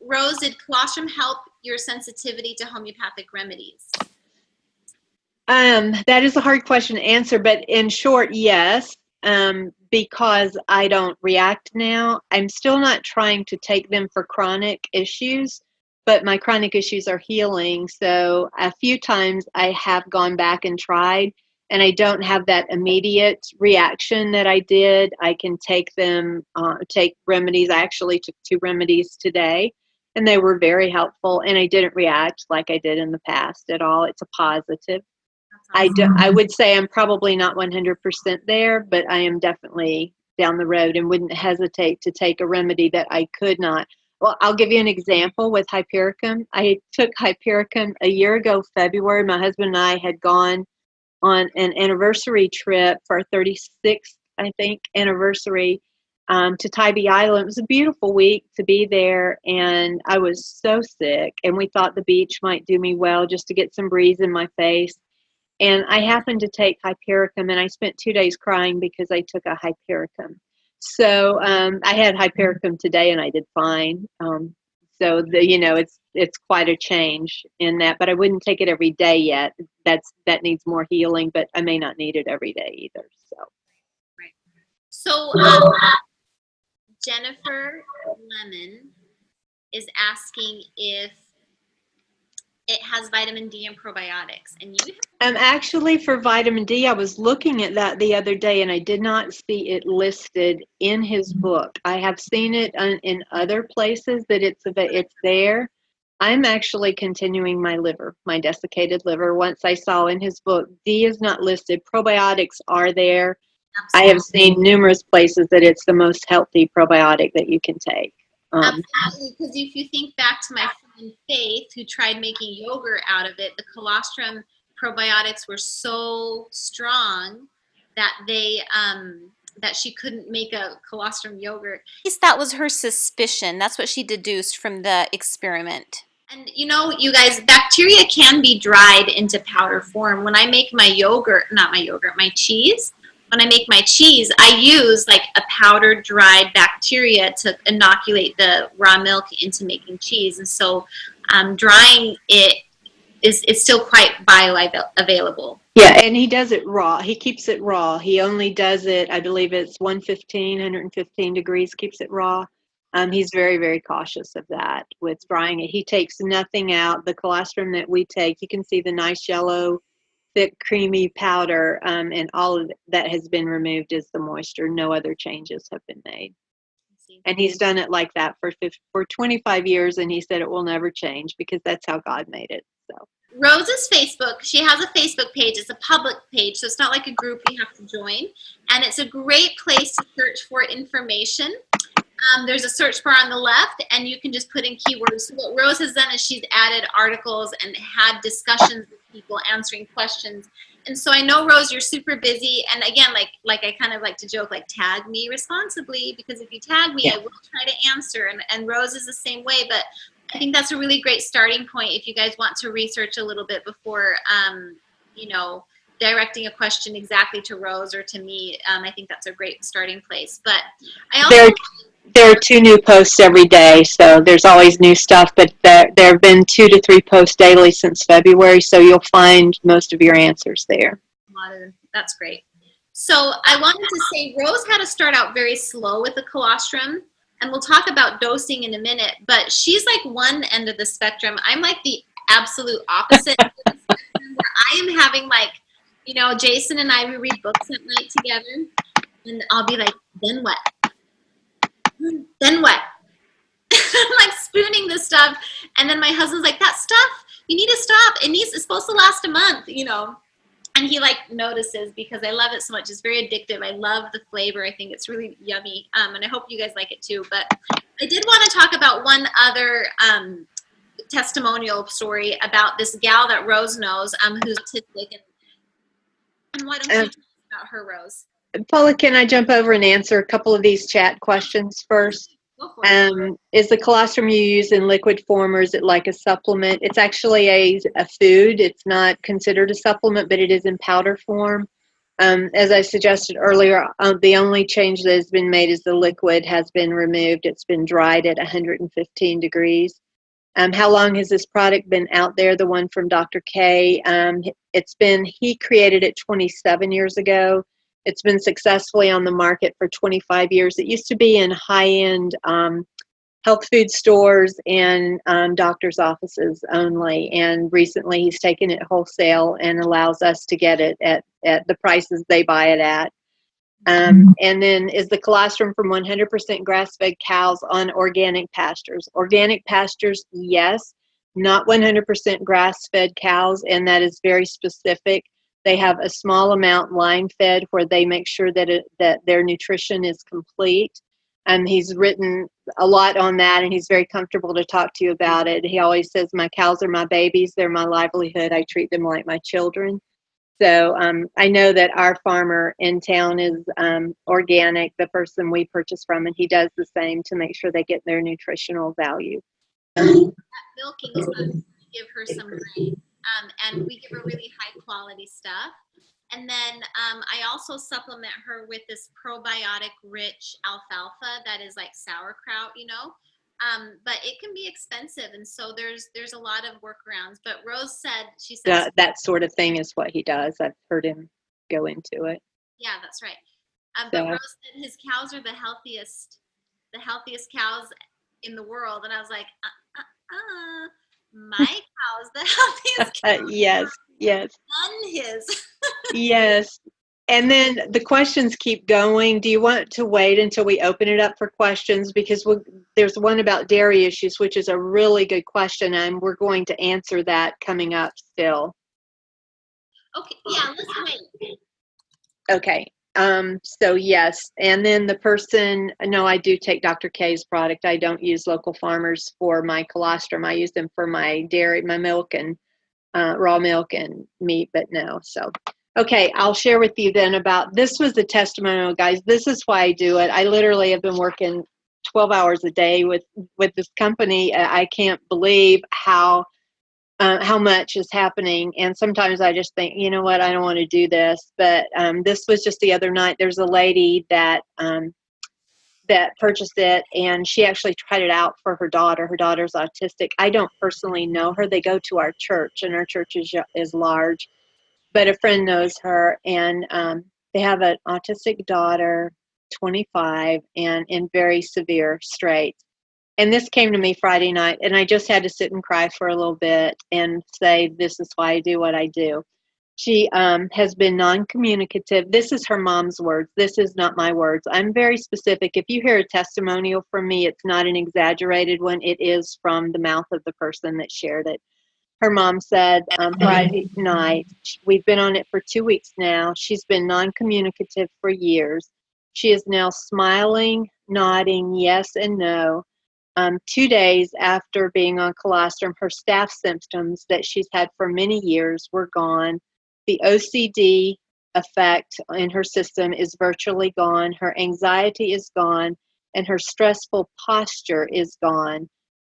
Rose, did colostrum help your sensitivity to homeopathic remedies? That is a hard question to answer, but in short, yes, because I don't react now. I'm still not trying to take them for chronic issues, but my chronic issues are healing. So a few times I have gone back and tried, and I don't have that immediate reaction that I did. I can take remedies. I actually took 2 remedies today, and they were very helpful, and I didn't react like I did in the past at all. It's a positive. I would say I'm probably not 100% there, but I am definitely down the road and wouldn't hesitate to take a remedy that I could not. Well, I'll give you an example with hypericum. I took hypericum a year ago, February. My husband and I had gone on an anniversary trip for our 36th, I think, anniversary to Tybee Island. It was a beautiful week to be there, and I was so sick, and we thought the beach might do me well just to get some breeze in my face. And I happened to take hypericum, and I spent 2 days crying because I took a hypericum. So I had hypericum today, and I did fine. So it's quite a change in that, but I wouldn't take it every day yet. That needs more healing, but I may not need it every day either. So Jennifer Lemon is asking if it has vitamin D and probiotics, and you actually, for vitamin D, I was looking at that the other day, and I did not see it listed in his book. I have seen it in other places that it's there. I'm actually continuing my desiccated liver. Once I saw in his book, D is not listed. Probiotics are there. Absolutely. I have seen numerous places that it's the most healthy probiotic that you can take. Absolutely, because if you think back to my friend Faith, who tried making yogurt out of it, the colostrum probiotics were so strong that they that she couldn't make a colostrum yogurt. At least that was her suspicion. That's what she deduced from the experiment. And you know, you guys, bacteria can be dried into powder form. When I make my yogurt, not my yogurt, my cheese, when I make my cheese, I use like a powdered dried bacteria to inoculate the raw milk into making cheese. And so drying it is still quite bioavailable. Yeah, and he does it raw. He keeps it raw. He only does it, I believe it's 115 degrees, keeps it raw. He's very, very cautious of that with drying it. He takes nothing out. The colostrum that we take, you can see the nice yellow, thick, creamy powder, and all of that has been removed is the moisture. No other changes have been made. And he's done it like that for 25 years, and he said it will never change because that's how God made it. So Rose's Facebook, she has a Facebook page. It's a public page, so it's not like a group you have to join. And it's a great place to search for information. There's a search bar on the left, and you can just put in keywords. So what Rose has done is she's added articles and had discussions with people answering questions. And so I know, Rose, you're super busy. And again, like I kind of like to joke, like, tag me responsibly, because if you tag me, I will try to answer. And Rose is the same way. But I think that's a really great starting point if you guys want to research a little bit before, you know, directing a question exactly to Rose or to me. I think that's a great starting place. But I also... There are 2 new posts every day, so there's always new stuff, but there have been 2 to 3 posts daily since February, so you'll find most of your answers there. That's great. So I wanted to say Rose had to start out very slow with the colostrum, and we'll talk about dosing in a minute, but she's like one end of the spectrum. I'm like the absolute opposite end of the spectrum, where I am having, like, you know, Jason and I, we read books at night together, and I'll be like, then what? Then what? I'm like spooning this stuff, and then my husband's like, that stuff, you need to stop. It's supposed to last a month, you know. And he like notices because I love it so much. It's very addictive. I love the flavor. I think it's really yummy, and I hope you guys like it too. But I did want to talk about one other testimonial story about this gal that Rose knows, who's autistic, and why don't you talk about her, Rose? Paula, can I jump over and answer a couple of these chat questions first? Go for it. Is the colostrum you use in liquid form, or is it like a supplement? It's actually a food. It's not considered a supplement, but it is in powder form. As I suggested earlier, the only change that has been made is the liquid has been removed. It's been dried at 115 degrees. How long has this product been out there? The one from Dr. K. He created it 27 years ago. It's been successfully on the market for 25 years. It used to be in high-end health food stores and doctors' offices only. And recently he's taken it wholesale and allows us to get it at the prices they buy it at. And then, is the colostrum from 100% grass-fed cows on organic pastures? Organic pastures, yes. Not 100% grass-fed cows, and that is very specific. They have a small amount line-fed where they make sure that their nutrition is complete. He's written a lot on that, and he's very comfortable to talk to you about it. He always says, my cows are my babies. They're my livelihood. I treat them like my children. So I know that our farmer in town is organic, the person we purchase from, and he does the same to make sure they get their nutritional value. That milking is going to give her some grain. And we give her really high quality stuff. And then I also supplement her with this probiotic rich alfalfa that is like sauerkraut, you know. But it can be expensive, and so there's a lot of workarounds. But Rose said, she said that sort of thing is what he does. I've heard him go into it. Yeah, that's right. But Rose said his cows are the healthiest cows in the world, and I was like, my cow's the healthiest cow. Yes. And his. Yes. And then the questions keep going. Do you want to wait until we open it up for questions? Because there's one about dairy issues, which is a really good question, and we're going to answer that coming up still. Okay. Yeah, let's wait. Okay. So yes, and then the person, no, I do take Dr. K's product. I don't use local farmers for my colostrum. I use them for my dairy, my milk, and raw milk and meat, but no. So, Okay, I'll share with you then about, this was the testimonial, guys. This is why I do it. I literally have been working 12 hours a day with this company. I can't believe how much is happening. And sometimes I just think, you know what, I don't want to do this. But this was just the other night. There's a lady that purchased it, and she actually tried it out for her daughter. Her daughter's autistic. I don't personally know her. They go to our church, and our church is large. But a friend knows her, and they have an autistic daughter, 25, and in very severe straits. And this came to me Friday night, and I just had to sit and cry for a little bit and say, this is why I do what I do. She has been non-communicative. This is her mom's words. This is not my words. I'm very specific. If you hear a testimonial from me, it's not an exaggerated one. It is from the mouth of the person that shared it. Her mom said Friday night, we've been on it for 2 weeks now. She's been non-communicative for years. She is now smiling, nodding yes and no. 2 days after being on colostrum, her staph symptoms that she's had for many years were gone. The OCD effect in her system is virtually gone. Her anxiety is gone, and her stressful posture is gone.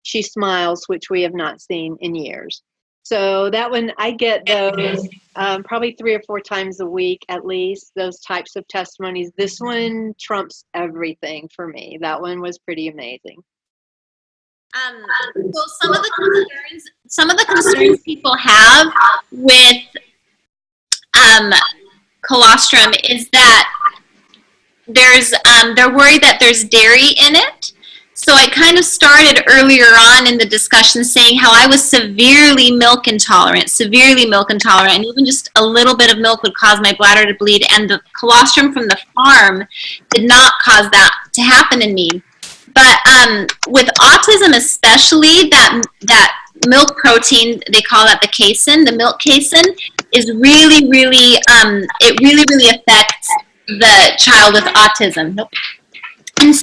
She smiles, which we have not seen in years. So that one, I get those probably 3 or 4 times a week at least, those types of testimonies. This one trumps everything for me. That one was pretty amazing. So some of the concerns people have with colostrum is that they're worried that there's dairy in it. So I kind of started earlier on in the discussion saying how I was severely milk intolerant, and even just a little bit of milk would cause my bladder to bleed, and the colostrum from the farm did not cause that to happen in me. But with autism especially, that milk protein, they call that the casein, the milk casein, is really, it really affects the child with autism. Nope. And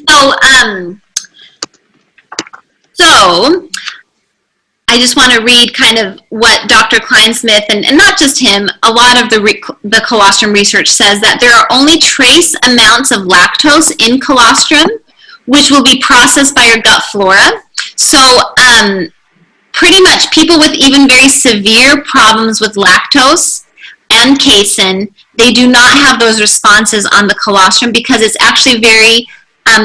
so I just want to read kind of what Dr. Kleinsmith, and not just him, a lot of the colostrum research says that there are only trace amounts of lactose in colostrum, which will be processed by your gut flora. So pretty much people with even very severe problems with lactose and casein, they do not have those responses on the colostrum because it's actually very,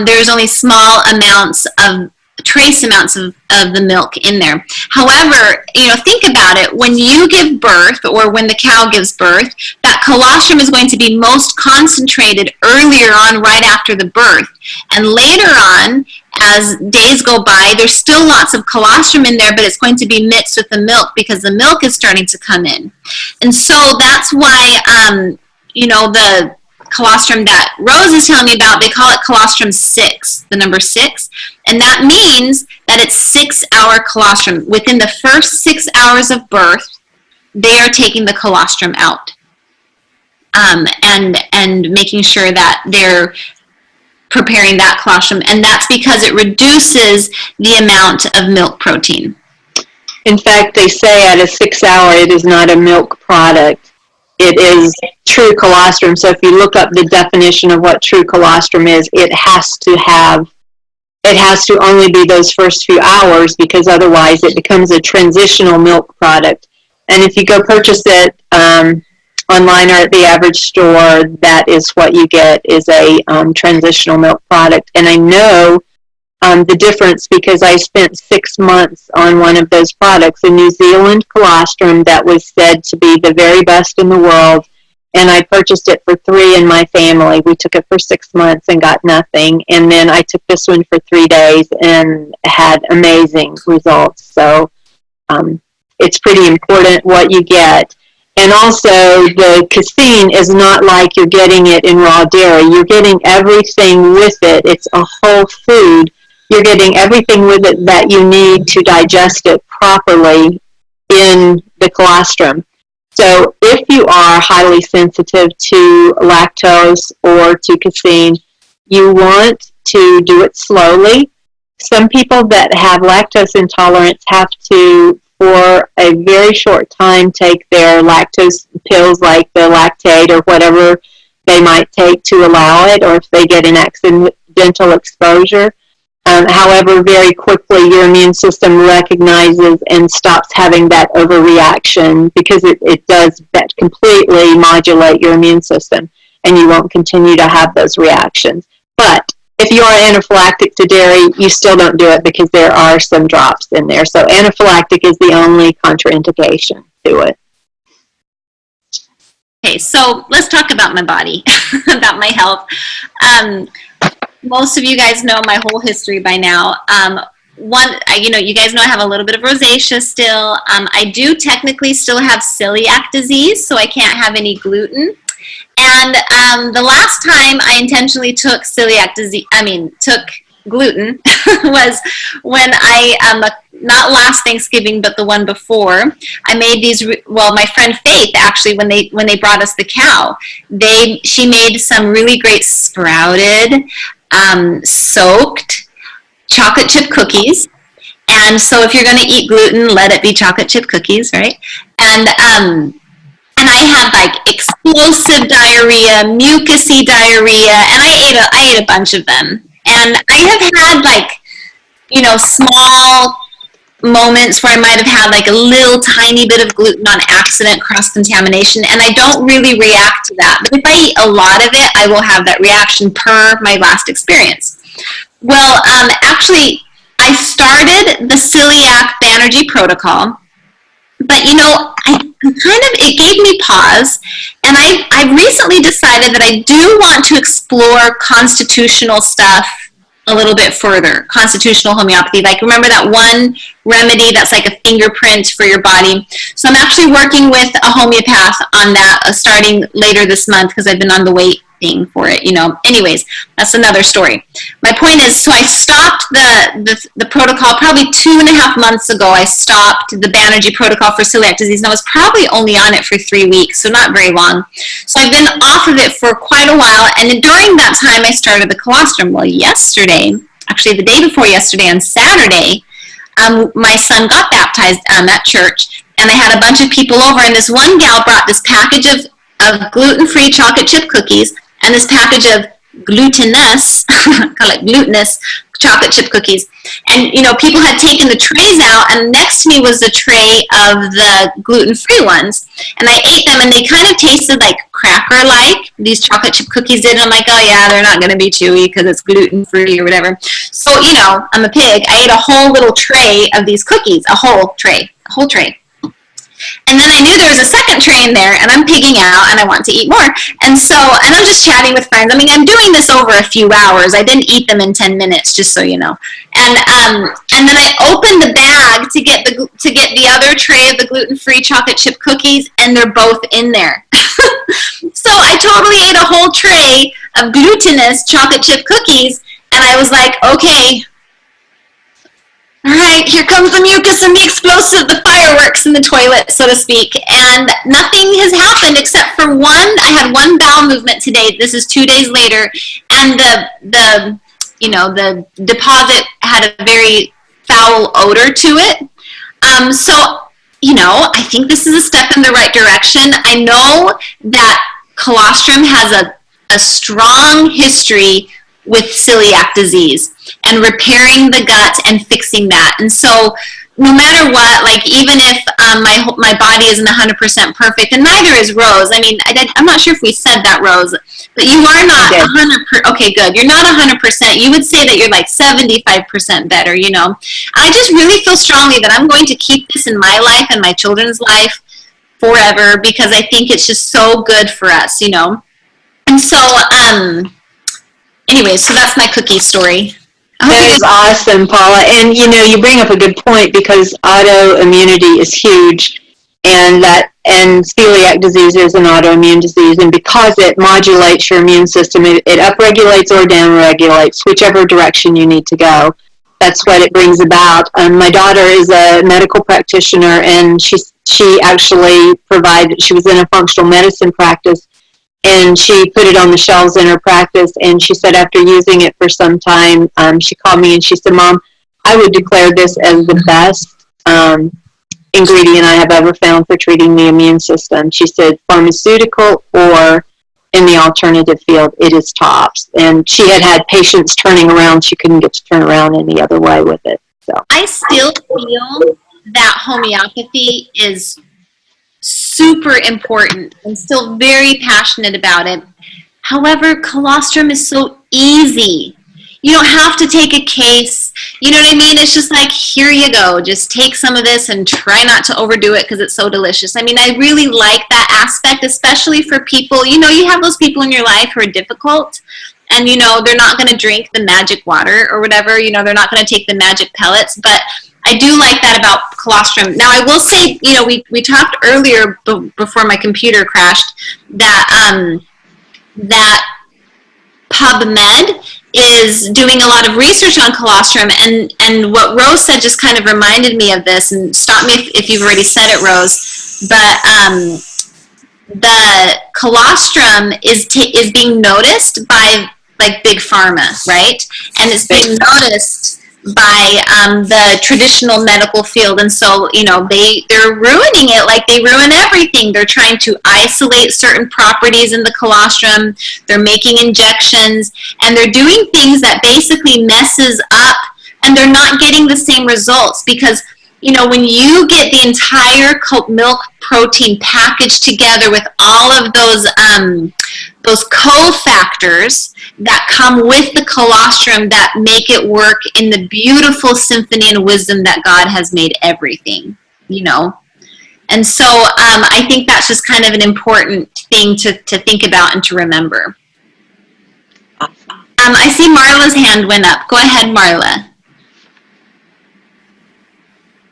there's only small amounts of trace amounts of the milk in there. However, think about it. When you give birth, or when the cow gives birth, that colostrum is going to be most concentrated earlier on, right after the birth. And later on, as days go by, there's still lots of colostrum in there, but it's going to be mixed with the milk because the milk is starting to come in. And so that's why, the colostrum that Rose is telling me about, they call it colostrum 6, the number 6, and that means that it's 6-hour colostrum. Within the first 6 hours of birth, they are taking the colostrum out, and making sure that they're preparing that colostrum, and that's because it reduces the amount of milk protein. In fact, they say at a 6-hour, it is not a milk product. It is true colostrum. So if you look up the definition of what true colostrum is, it has to only be those first few hours, because otherwise it becomes a transitional milk product. And if you go purchase it online or at the average store, that is what you get, is a transitional milk product. And I know the difference because I spent 6 months on one of those products, a New Zealand colostrum that was said to be the very best in the world, and I purchased it for 3 in my family. We took it for 6 months and got nothing, and then I took this one for 3 days and had amazing results. So it's pretty important what you get. And also, the casein is not like you're getting it in raw dairy. You're getting everything with it. It's a whole food. You're getting everything with it that you need to digest it properly in the colostrum. So if you are highly sensitive to lactose or to casein, you want to do it slowly. Some people that have lactose intolerance have to for a very short time take their lactose pills like the Lactate or whatever they might take to allow it, or if they get an accidental exposure. However, very quickly your immune system recognizes and stops having that overreaction, because it does completely modulate your immune system, and you won't continue to have those reactions. But if you are anaphylactic to dairy, you still don't do it, because there are some drops in there. So anaphylactic is the only contraindication to it. Okay, so let's talk about my body, about my health. Most of you guys know my whole history by now. You guys know I have a little bit of rosacea still. I do technically still have celiac disease, so I can't have any gluten. And the last time I intentionally took took gluten was when not last Thanksgiving, but the one before. I made these. My friend Faith, actually, when they brought us the cow, she made some really great sprouted, soaked chocolate chip cookies. And so if you're going to eat gluten, let it be chocolate chip cookies, right? And I had like explosive diarrhea, mucusy diarrhea, and I ate a bunch of them. And I have had small moments where I might have had like a little tiny bit of gluten on accident, cross-contamination, and I don't really react to that. But if I eat a lot of it, I will have that reaction per my last experience. Well, actually, I started the Celiac Banerjee protocol, but it gave me pause, and I recently decided that I do want to explore constitutional stuff a little bit further, constitutional homeopathy. Like, remember that one remedy that's like a fingerprint for your body? So I'm actually working with a homeopath on that starting later this month, because I've been on the waiting for it, Anyways, that's another story. My point is, so I stopped the protocol probably 2.5 months ago. I stopped the Banerjee protocol for celiac disease, and I was probably only on it for 3 weeks, so not very long. So I've been off of it for quite a while, and during that time I started the colostrum. Well, yesterday, actually the day before yesterday, on Saturday, my son got baptized at church, and I had a bunch of people over, and this one gal brought this package of gluten-free chocolate chip cookies and this package of glutinous, call it glutinous chocolate chip cookies. And, people had taken the trays out, and next to me was the tray of the gluten-free ones. And I ate them, and they kind of tasted like cracker-like, these chocolate chip cookies did. And I'm like, oh yeah, they're not going to be chewy because it's gluten-free or whatever. So, I'm a pig. I ate a whole little tray of these cookies, a whole tray. And then I knew there was a second tray in there, and I'm pigging out, and I want to eat more. And I'm just chatting with friends. I mean, I'm doing this over a few hours. I didn't eat them in 10 minutes, just so you know. And then I opened the bag to get the other tray of the gluten-free chocolate chip cookies, and they're both in there. So I totally ate a whole tray of glutinous chocolate chip cookies, and I was like, okay, all right, here comes the mucus and the explosive, the fireworks in the toilet, so to speak. And nothing has happened except for I had one bowel movement today. This is 2 days later. And the deposit had a very foul odor to it. I think this is a step in the right direction. I know that colostrum has a strong history with celiac disease and repairing the gut and fixing that. And so no matter what, like even if my body isn't 100% perfect, and neither is Rose. I mean, I'm not sure if we said that, Rose, but you are not 100%. Okay, good. You're not 100%. You would say that you're like 75% better, I just really feel strongly that I'm going to keep this in my life and my children's life forever, because I think it's just so good for us, And so, anyway, so that's my cookie story. That is awesome, Paula. And, you bring up a good point, because autoimmunity is huge, and celiac disease is an autoimmune disease. And because it modulates your immune system, it upregulates or downregulates, whichever direction you need to go. That's what it brings about. My daughter is a medical practitioner, and she actually she was in a functional medicine practice, and she put it on the shelves in her practice, and she said after using it for some time, she called me and she said, Mom, I would declare this as the best ingredient I have ever found for treating the immune system. She said pharmaceutical or in the alternative field, it is tops. And she had patients turning around. She couldn't get to turn around any other way with it. So I still feel that homeopathy is super important. I'm still very passionate about it. However, colostrum is so easy. You don't have to take a case. You know what I mean? It's just like, here you go. Just take some of this and try not to overdo it because it's so delicious. I mean, I really like that aspect, especially for people. You know, you have those people in your life who are difficult and, you know, they're not going to drink the magic water or whatever. You know, they're not going to take the magic pellets. But I do like that about colostrum. Now, I will say, you know, we talked earlier before my computer crashed that that PubMed is doing a lot of research on colostrum, and what Rose said just kind of reminded me of this, and stop me if you've already said it, Rose, but the colostrum is being noticed by like big pharma, right? And it's being noticed by the traditional medical field, and so, you know, they're ruining it like they ruin everything. They're trying to isolate certain properties in the colostrum. They're making injections, and they're doing things that basically messes up, and they're not getting the same results because, you know, when you get the entire milk protein packaged together with all of those cofactors that come with the colostrum that make it work in the beautiful symphony and wisdom that God has made everything, you know. And so I think that's just kind of an important thing to think about and to remember. I see Marla's hand went up. Go ahead, Marla.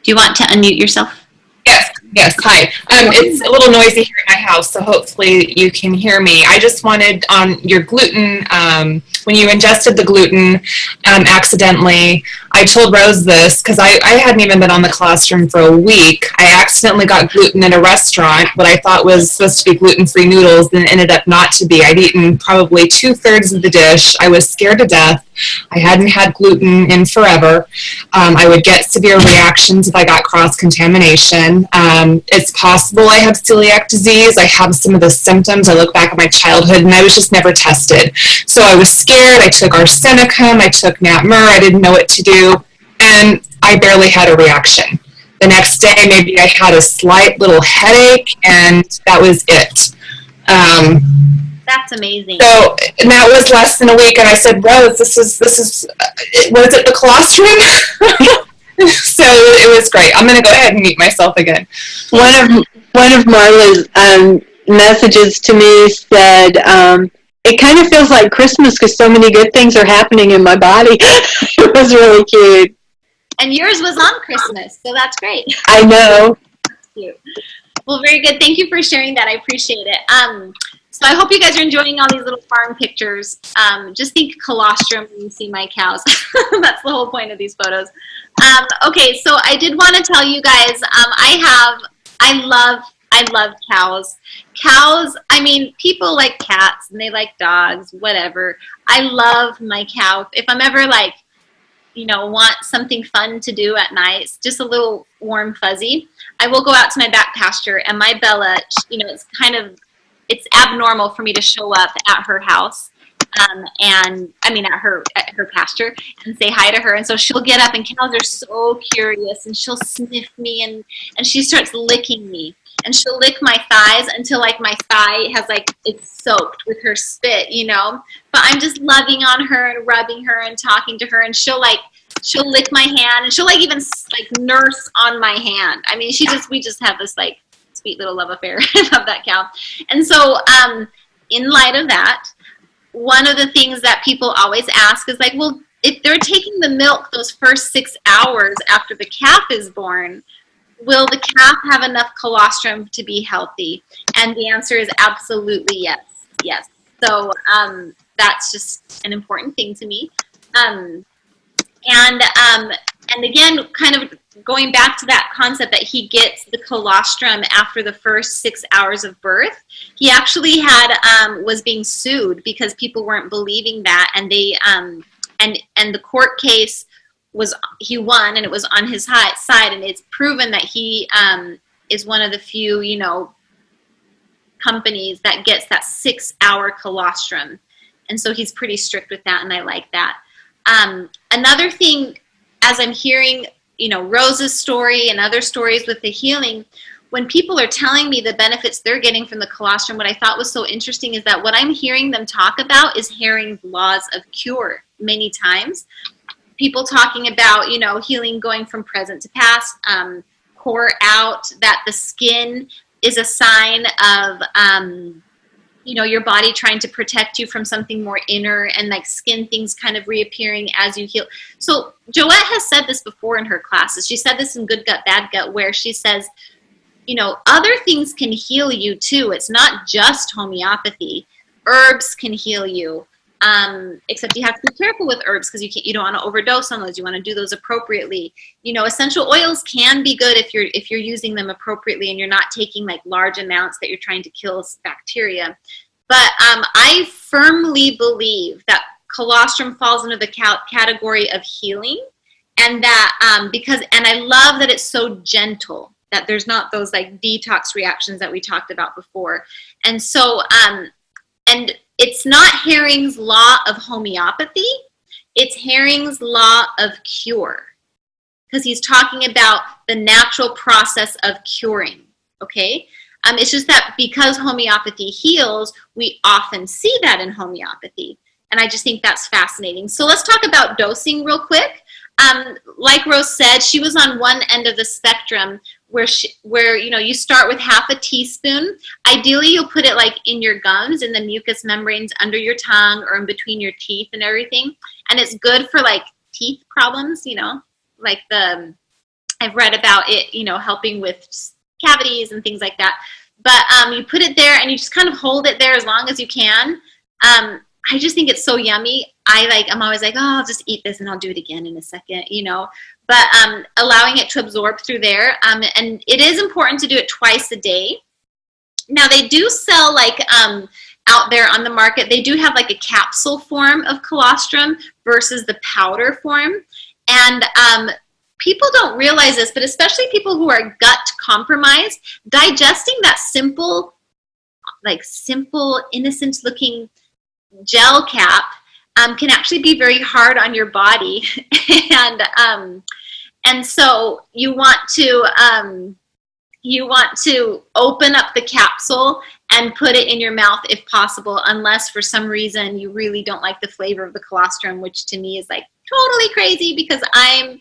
Do you want to unmute yourself? Yes. Hi. It's a little noisy here at my house, so hopefully you can hear me. I just wanted on your gluten, when you ingested the gluten accidentally, I told Rose this because I hadn't even been on the colostrum for a week. I accidentally got gluten in a restaurant, what I thought was supposed to be gluten-free noodles, and ended up not to be. I'd eaten probably 2/3 of the dish. I was scared to death. I hadn't had gluten in forever. I would get severe reactions if I got cross-contamination. It's possible I have celiac disease. I have some of the symptoms. I look back at my childhood, and I was just never tested. So I was scared. I took arsenicum. I took Nat Mur. I didn't know what to do, and I barely had a reaction. The next day, maybe I had a slight little headache, and that was it. That's amazing. So, and that was less than a week, and I said, Rose, this is, was it the colostrum? So it was great. I'm going to go ahead and mute myself again. one of Marla's messages to me said, it kind of feels like Christmas because so many good things are happening in my body. It was really cute. And yours was on Christmas, so that's great. I know. That's cute. Well, very good. Thank you for sharing that. I appreciate it. So I hope you guys are enjoying all these little farm pictures. Just think colostrum when you see my cows. That's the whole point of these photos. Okay, so I did want to tell you guys, I love cows. Cows, I mean, people like cats and they like dogs, whatever. I love my cow. If I'm ever like, you know, want something fun to do at night, it's just a little warm fuzzy, I will go out to my back pasture, and my Bella, you know, it's abnormal for me to show up at her house, and I mean at her pasture, and say hi to her. And so she'll get up, and cows are so curious, and she'll sniff me, and she starts licking me, and she'll lick my thighs until like my thigh has like it's soaked with her spit, you know. But I'm just loving on her and rubbing her and talking to her, and she'll lick my hand, and she'll like even like nurse on my hand. I mean, we just have this like sweet little love affair. I love that cow. And so in light of that, one of the things that people always ask is like, well, if they're taking the milk those first 6 hours after the calf is born, will the calf have enough colostrum to be healthy? And the answer is absolutely yes. Yes. So that's just an important thing to me. And again, kind of going back to that concept that he gets the colostrum after the first 6 hours of birth, he actually was being sued because people weren't believing that, and they and the court case he won, and it was on his side, and it's proven that he is one of the few, you know, companies that gets that 6-hour colostrum. And so he's pretty strict with that, and I like that. Another thing, as I'm hearing, you know, Rose's story and other stories with the healing, when people are telling me the benefits they're getting from the colostrum, what I thought was so interesting is that what I'm hearing them talk about is Herring's laws of cure many times. People talking about, you know, healing going from present to past, core out, that the skin is a sign of, you know, your body trying to protect you from something more inner, and like skin things kind of reappearing as you heal. So Joette has said this before in her classes. She said this in Good Gut, Bad Gut, where she says, you know, other things can heal you too. It's not just homeopathy. Herbs can heal you. Except you have to be careful with herbs because you don't want to overdose on those. You want to do those appropriately. You know, essential oils can be good if you're using them appropriately and you're not taking like large amounts that you're trying to kill bacteria. But I firmly believe that colostrum falls into the category of healing, and that and I love that it's so gentle, that there's not those like detox reactions that we talked about before. And so and it's not Herring's law of homeopathy, it's Herring's law of cure. Because he's talking about the natural process of curing, okay? It's just that because homeopathy heals, we often see that in homeopathy. And I just think that's fascinating. So let's talk about dosing real quick. Like Rose said, she was on one end of the spectrum where you know, you start with half a teaspoon. Ideally, you'll put it like in your gums, in the mucous membranes under your tongue or in between your teeth and everything. And it's good for like teeth problems, you know, like I've read about it, you know, helping with cavities and things like that. But you put it there and you just kind of hold it there as long as you can. I just think it's so yummy. I'm always like, oh, I'll just eat this and I'll do it again in a second, you know. But allowing it to absorb through there. And it is important to do it twice a day. Now, they do sell like out there on the market, they do have like a capsule form of colostrum versus the powder form. And people don't realize this, but especially people who are gut compromised, digesting that simple, innocent looking gel cap can actually be very hard on your body. And so you want to open up the capsule and put it in your mouth if possible, unless for some reason you really don't like the flavor of the colostrum, which to me is like totally crazy because I'm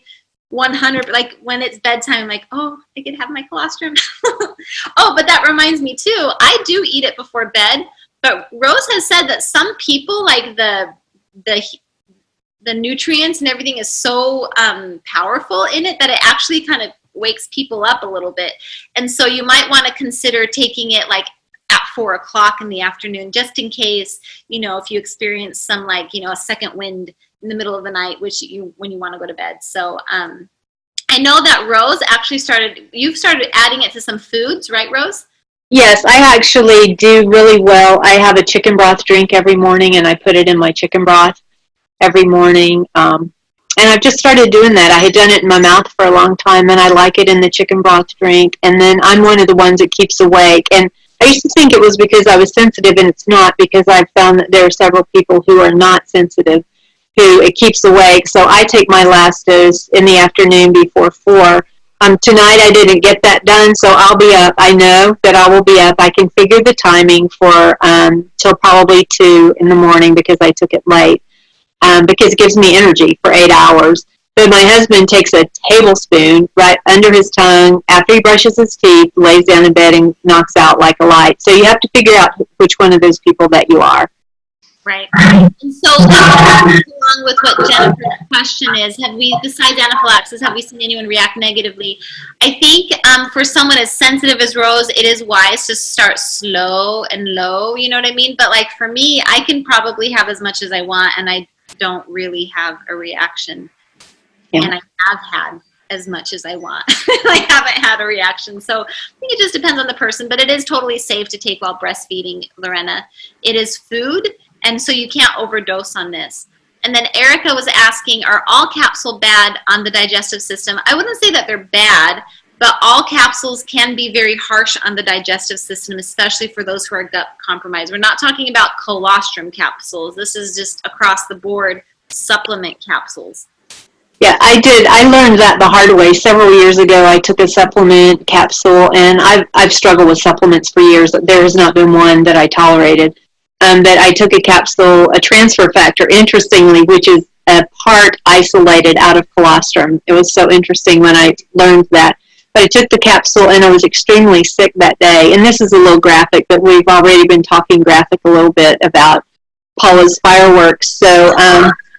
100, like when it's bedtime, I'm like, oh, I could have my colostrum. Oh, but that reminds me too, I do eat it before bed, but Rose has said that some people like the nutrients and everything is so powerful in it that it actually kind of wakes people up a little bit. And so you might want to consider taking it like at 4 o'clock in the afternoon, just in case, you know, if you experience some like, you know, a second wind in the middle of the night, when you want to go to bed. So I know that Rose actually you've started adding it to some foods, right, Rose? Yes, I actually do really well. I have a chicken broth drink every morning, and I put it in my chicken broth every morning. And I've just started doing that. I had done it in my mouth for a long time, and I like it in the chicken broth drink. And then I'm one of the ones that keeps awake. And I used to think it was because I was sensitive, and it's not, because I've found that there are several people who are not sensitive who it keeps awake. So I take my last dose in the afternoon before 4. Tonight I didn't get that done, so I'll be up. I know that I will be up. I can figure the timing for till probably 2 in the morning because I took it late, because it gives me energy for 8 hours. But my husband takes a tablespoon right under his tongue after he brushes his teeth, lays down in bed, and knocks out like a light. So you have to figure out which one of those people that you are. Right. And so along with what Jennifer's question is, besides anaphylaxis, have we seen anyone react negatively? I think for someone as sensitive as Rose, it is wise to start slow and low, you know what I mean? But like for me, I can probably have as much as I want, and I don't really have a reaction. Yeah. And I have had as much as I want. I haven't had a reaction. So I think it just depends on the person, but it is totally safe to take while breastfeeding, Lorena. It is food, and so you can't overdose on this. And then Erica was asking, are all capsule bad on the digestive system? I wouldn't say that they're bad, but all capsules can be very harsh on the digestive system, especially for those who are gut compromised. We're not talking about colostrum capsules. This is just across the board supplement capsules. Yeah, I did. I learned that the hard way. Several years ago, I took a supplement capsule, and I've struggled with supplements for years. There has not been one that I tolerated. But I took a capsule, a transfer factor, interestingly, which is a part isolated out of colostrum. It was so interesting when I learned that. But I took the capsule, and I was extremely sick that day. And this is a little graphic, but we've already been talking graphic a little bit about Paula's fireworks. So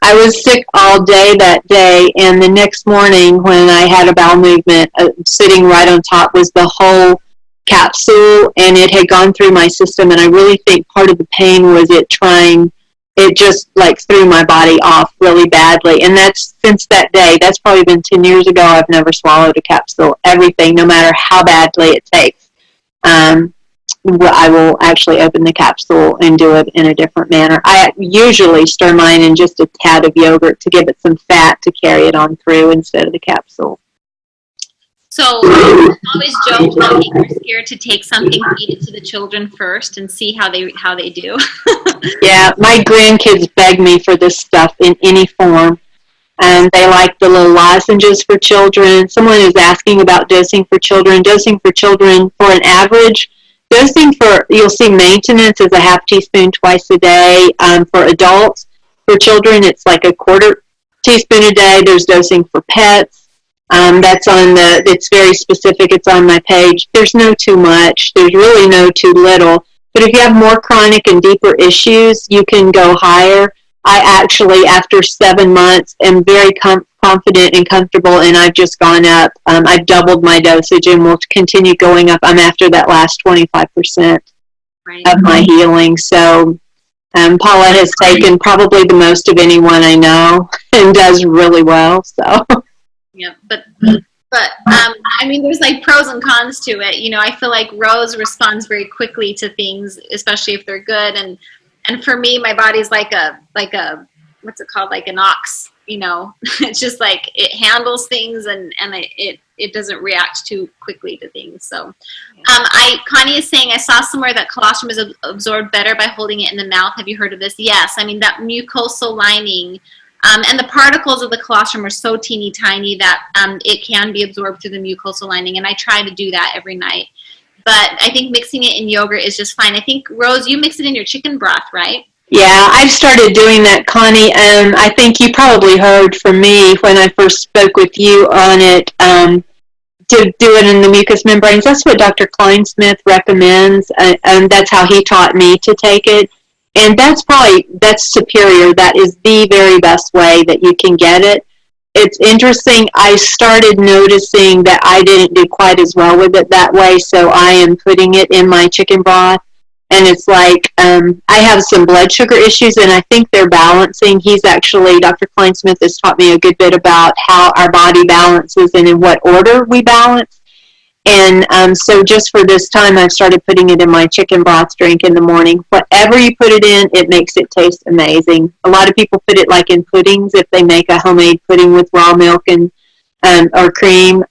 I was sick all day that day, and the next morning when I had a bowel movement, sitting right on top was the whole capsule, and it had gone through my system, and I really think part of the pain was it just like threw my body off really badly. And that's since that day, that's probably been 10 years ago, I've never swallowed a capsule. Everything, no matter how badly it takes. I will actually open the capsule and do it in a different manner. I usually stir mine in just a tad of yogurt to give it some fat to carry it on through instead of the capsule. So I always joke that people are scared to take something, feed it to the children first, and see how they do. Yeah, my grandkids beg me for this stuff in any form. And they like the little lozenges for children. Someone is asking about dosing for children. Dosing for children for an average. Dosing for, you'll see maintenance is a half teaspoon twice a day. For adults, for children, it's like a quarter teaspoon a day. There's dosing for pets. It's very specific. It's on my page. There's no too much. There's really no too little. But if you have more chronic and deeper issues, you can go higher. I actually, after 7 months, am very confident and comfortable, and I've just gone up. I've doubled my dosage and will continue going up. I'm after that last 25% of my healing. So Paula has taken probably the most of anyone I know and does really well. So. Yeah, but I mean, there's like pros and cons to it. You know, I feel like Rose responds very quickly to things, especially if they're good. And for me, my body's like a what's it called? Like an ox. You know, it's just like it handles things and it doesn't react too quickly to things. So, Connie is saying I saw somewhere that colostrum is absorbed better by holding it in the mouth. Have you heard of this? Yes. I mean that mucosal lining. And the particles of the colostrum are so teeny tiny that it can be absorbed through the mucosal lining, and I try to do that every night. But I think mixing it in yogurt is just fine. I think, Rose, you mix it in your chicken broth, right? Yeah, I've started doing that, Connie. I think you probably heard from me when I first spoke with you on it, to do it in the mucous membranes. That's what Dr. Kleinsmith recommends, and that's how he taught me to take it. And that's superior. That is the very best way that you can get it. It's interesting. I started noticing that I didn't do quite as well with it that way, so I am putting it in my chicken broth. And it's like, I have some blood sugar issues, and I think they're balancing. Dr. Kleinsmith has taught me a good bit about how our body balances and in what order we balance. And so just for this time, I've started putting it in my chicken broth drink in the morning. Whatever you put it in, it makes it taste amazing. A lot of people put it like in puddings if they make a homemade pudding with raw milk and or cream.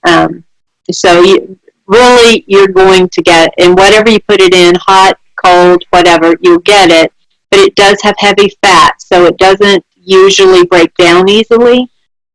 So you're going to get, and whatever you put it in, hot, cold, whatever, you'll get it. But it does have heavy fat, so it doesn't usually break down easily.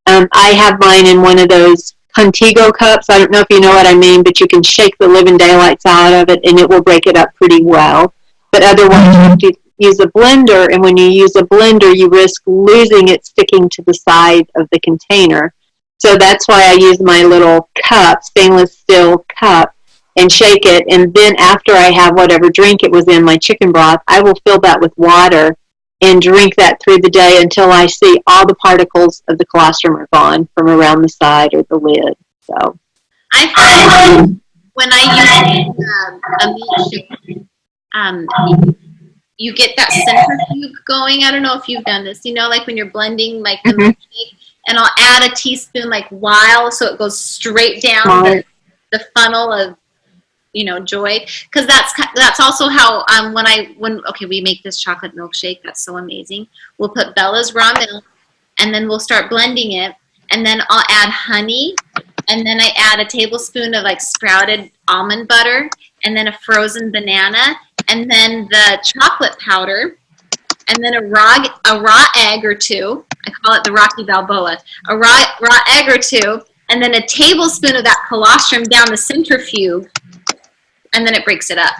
I have mine in one of those Contigo cups. I don't know if you know what I mean, but you can shake the living daylights out of it and it will break it up pretty well. But otherwise, you have to use a blender, and when you use a blender, you risk losing it sticking to the side of the container. So that's why I use my little cup, stainless steel cup, and shake it. And then after I have whatever drink it was in, my chicken broth, I will fill that with water and drink that through the day until I see all the particles of the colostrum are gone from around the side or the lid. So I find when I use a meat shake, you get that centrifuge going. I don't know if you've done this. You know, like when you're blending like the meat shake, and I'll add a teaspoon like while, so it goes straight down the funnel of joy, because that's also how when we make this chocolate milkshake that's so amazing. We'll put Bella's raw milk, and then we'll start blending it, and then I'll add honey, and then I add a tablespoon of like sprouted almond butter, and then a frozen banana, and then the chocolate powder, and then a raw egg or two. I call it the Rocky Balboa. A raw egg or two, and then a tablespoon of that colostrum down the centrifuge, and then it breaks it up.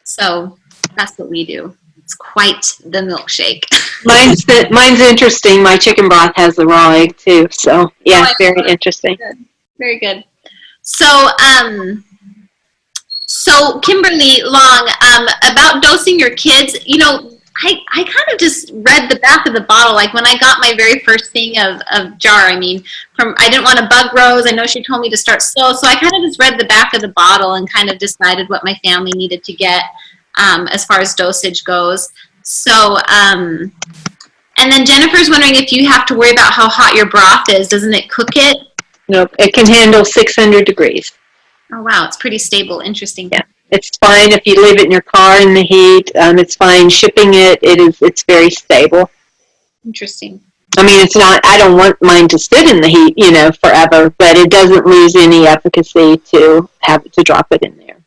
So that's what we do. It's quite the milkshake. Mine's interesting. My chicken broth has the raw egg too. So yeah, very interesting. Good. Very good. So Kimberly Long, about dosing your kids, I kind of just read the back of the bottle. Like when I got my very first thing of jar, I didn't want to bug Rose. I know she told me to start slow. So I kind of just read the back of the bottle and kind of decided what my family needed to get as far as dosage goes. So, and then Jennifer's wondering if you have to worry about how hot your broth is. Doesn't it cook it? Nope, it can handle 600 degrees. Oh, wow. It's pretty stable. Interesting. Yeah. It's fine if you leave it in your car in the heat. It's fine shipping it. It's very stable. Interesting. I mean, it's not, I don't want mine to sit in the heat, forever, but it doesn't lose any efficacy to drop it in there.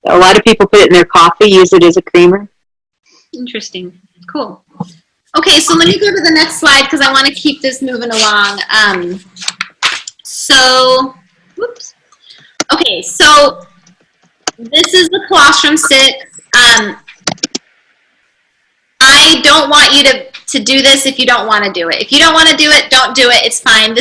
So a lot of people put it in their coffee, use it as a creamer. Interesting. Cool. Okay, so let me go to the next slide because I want to keep this moving along. Whoops. Okay, so this is the Colostrum 6. I don't want you to do this if you don't want to do it. If you don't want to do it, don't do it. It's fine.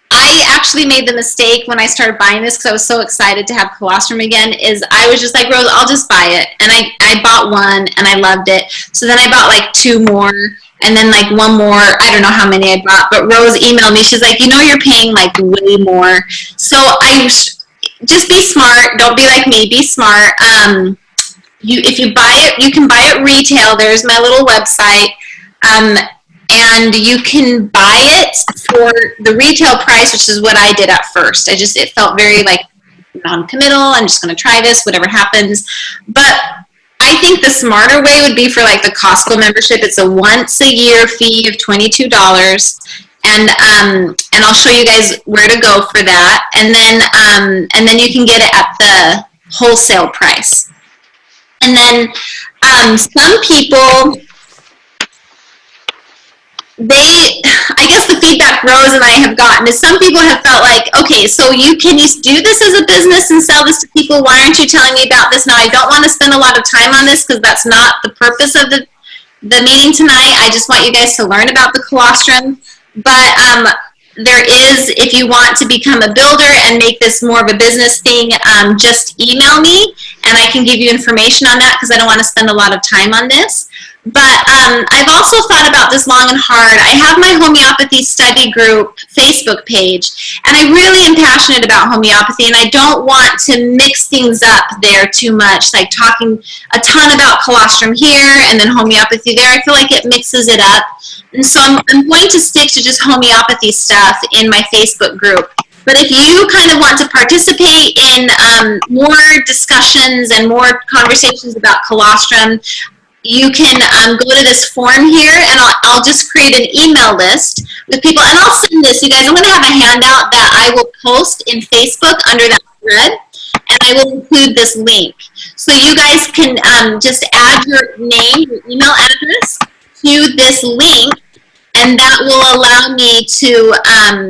I actually made the mistake when I started buying this because I was so excited to have colostrum again, is I was just like, Rose, I'll just buy it. And I bought one and I loved it. So then I bought like 2 more and then like 1 more. I don't know how many I bought, but Rose emailed me. She's like, you're paying like way more. So just be smart. Don't be like me. Be smart. If you buy it, you can buy it retail. There's my little website. And you can buy it for the retail price, which is what I did at first. It felt very like non-committal. I'm just going to try this, whatever happens. But I think the smarter way would be for like the Costco membership. It's a once a year fee of $22. And I'll show you guys where to go for that. And then you can get it at the wholesale price. And then some people, I guess the feedback Rose and I have gotten is some people have felt like, okay, so can you do this as a business and sell this to people? Why aren't you telling me about this? Now, I don't want to spend a lot of time on this because that's not the purpose of the meeting tonight. I just want you guys to learn about the colostrum. But there is, if you want to become a builder and make this more of a business thing, just email me and I can give you information on that because I don't want to spend a lot of time on this. But I've also thought about this long and hard. I have my homeopathy study group Facebook page, and I really am passionate about homeopathy, and I don't want to mix things up there too much, like talking a ton about colostrum here and then homeopathy there. I feel like it mixes it up. And so I'm going to stick to just homeopathy stuff in my Facebook group. But if you kind of want to participate in more discussions and more conversations about colostrum, you can go to this form here, and I'll just create an email list with people, and I'll send this. You guys, I'm going to have a handout that I will post in Facebook under that thread, and I will include this link. So you guys can just add your name, your email address to this link, and that will allow me to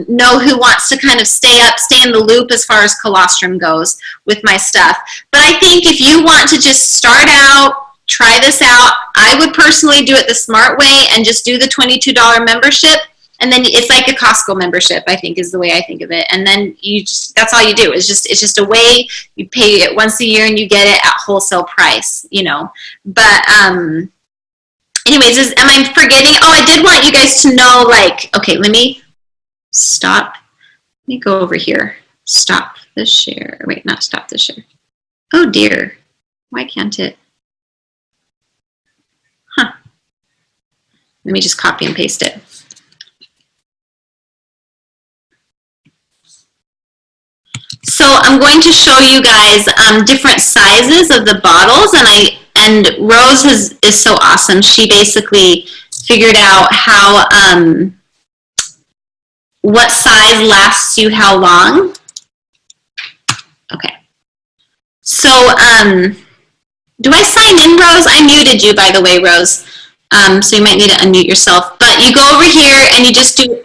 know who wants to kind of stay in the loop as far as colostrum goes with my stuff. But I think if you want to just start out, try this out, I would personally do it the smart way and just do the $22 membership, and then it's like a Costco membership, I think, is the way I think of it. And then that's all you do. It's just a way you pay it once a year and you get it at wholesale price, But anyways, am I forgetting? Oh, I did want you guys to know, like, okay, let me stop. Let me go over here. Stop the share. Wait, not stop the share. Oh dear. Why can't it? Let me just copy and paste it. So I'm going to show you guys different sizes of the bottles, and Rose is so awesome. She basically figured out how what size lasts you how long. Okay. So do I sign in, Rose? I muted you, by the way, Rose. So you might need to unmute yourself. But you go over here and you just do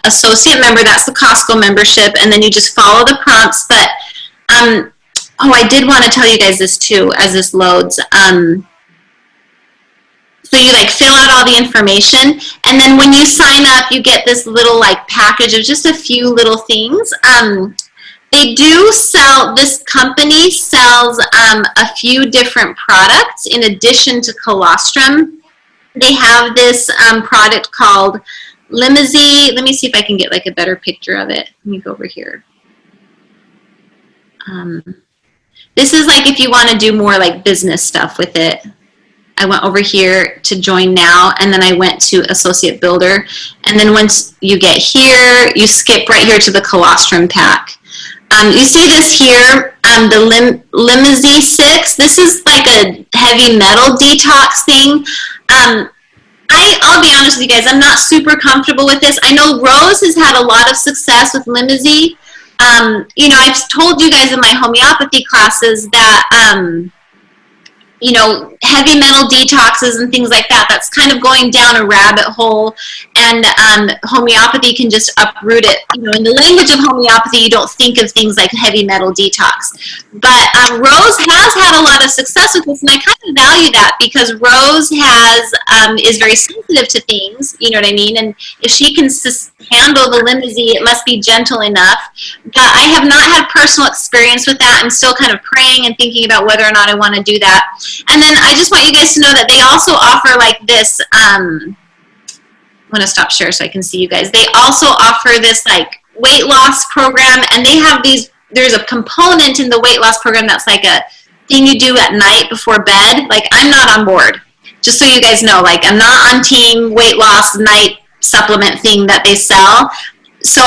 associate member. That's the Costco membership. And then you just follow the prompts. But, oh, I did want to tell you guys this too as this loads. So you like fill out all the information. And then when you sign up, you get this little like package of just a few little things. They do sell, this company sells a few different products in addition to colostrum. They have this product called Limousine. Let me see if I can get like a better picture of it. Let me go over here. This is like if you want to do more like business stuff with it. I went over here to join now, and then I went to associate builder. And then once you get here, you skip right here to the colostrum pack. You see this here, the Limousine 6. This is like a heavy metal detox thing. I'll be honest with you guys, I'm not super comfortable with this. I know Rose has had a lot of success with Limousine. You know, I've told you guys in my homeopathy classes that, you know, heavy metal detoxes and things like that, that's kind of going down a rabbit hole, and homeopathy can just uproot it. You know, in the language of homeopathy, you don't think of things like heavy metal detox. But Rose has had a lot of success with this, and I kind of value that because Rose is very sensitive to things, you know what I mean? And if she can handle the Limousine, it must be gentle enough. But I have not had personal experience with that. I'm still kind of praying and thinking about whether or not I want to do that. And then I just want you guys to know that they also offer like this, I'm going to stop share so I can see you guys. They also offer this like weight loss program, and they have these, there's a component in the weight loss program that's like a thing you do at night before bed. Like, I'm not on board, just so you guys know. Like, I'm not on team weight loss night supplement thing that they sell. So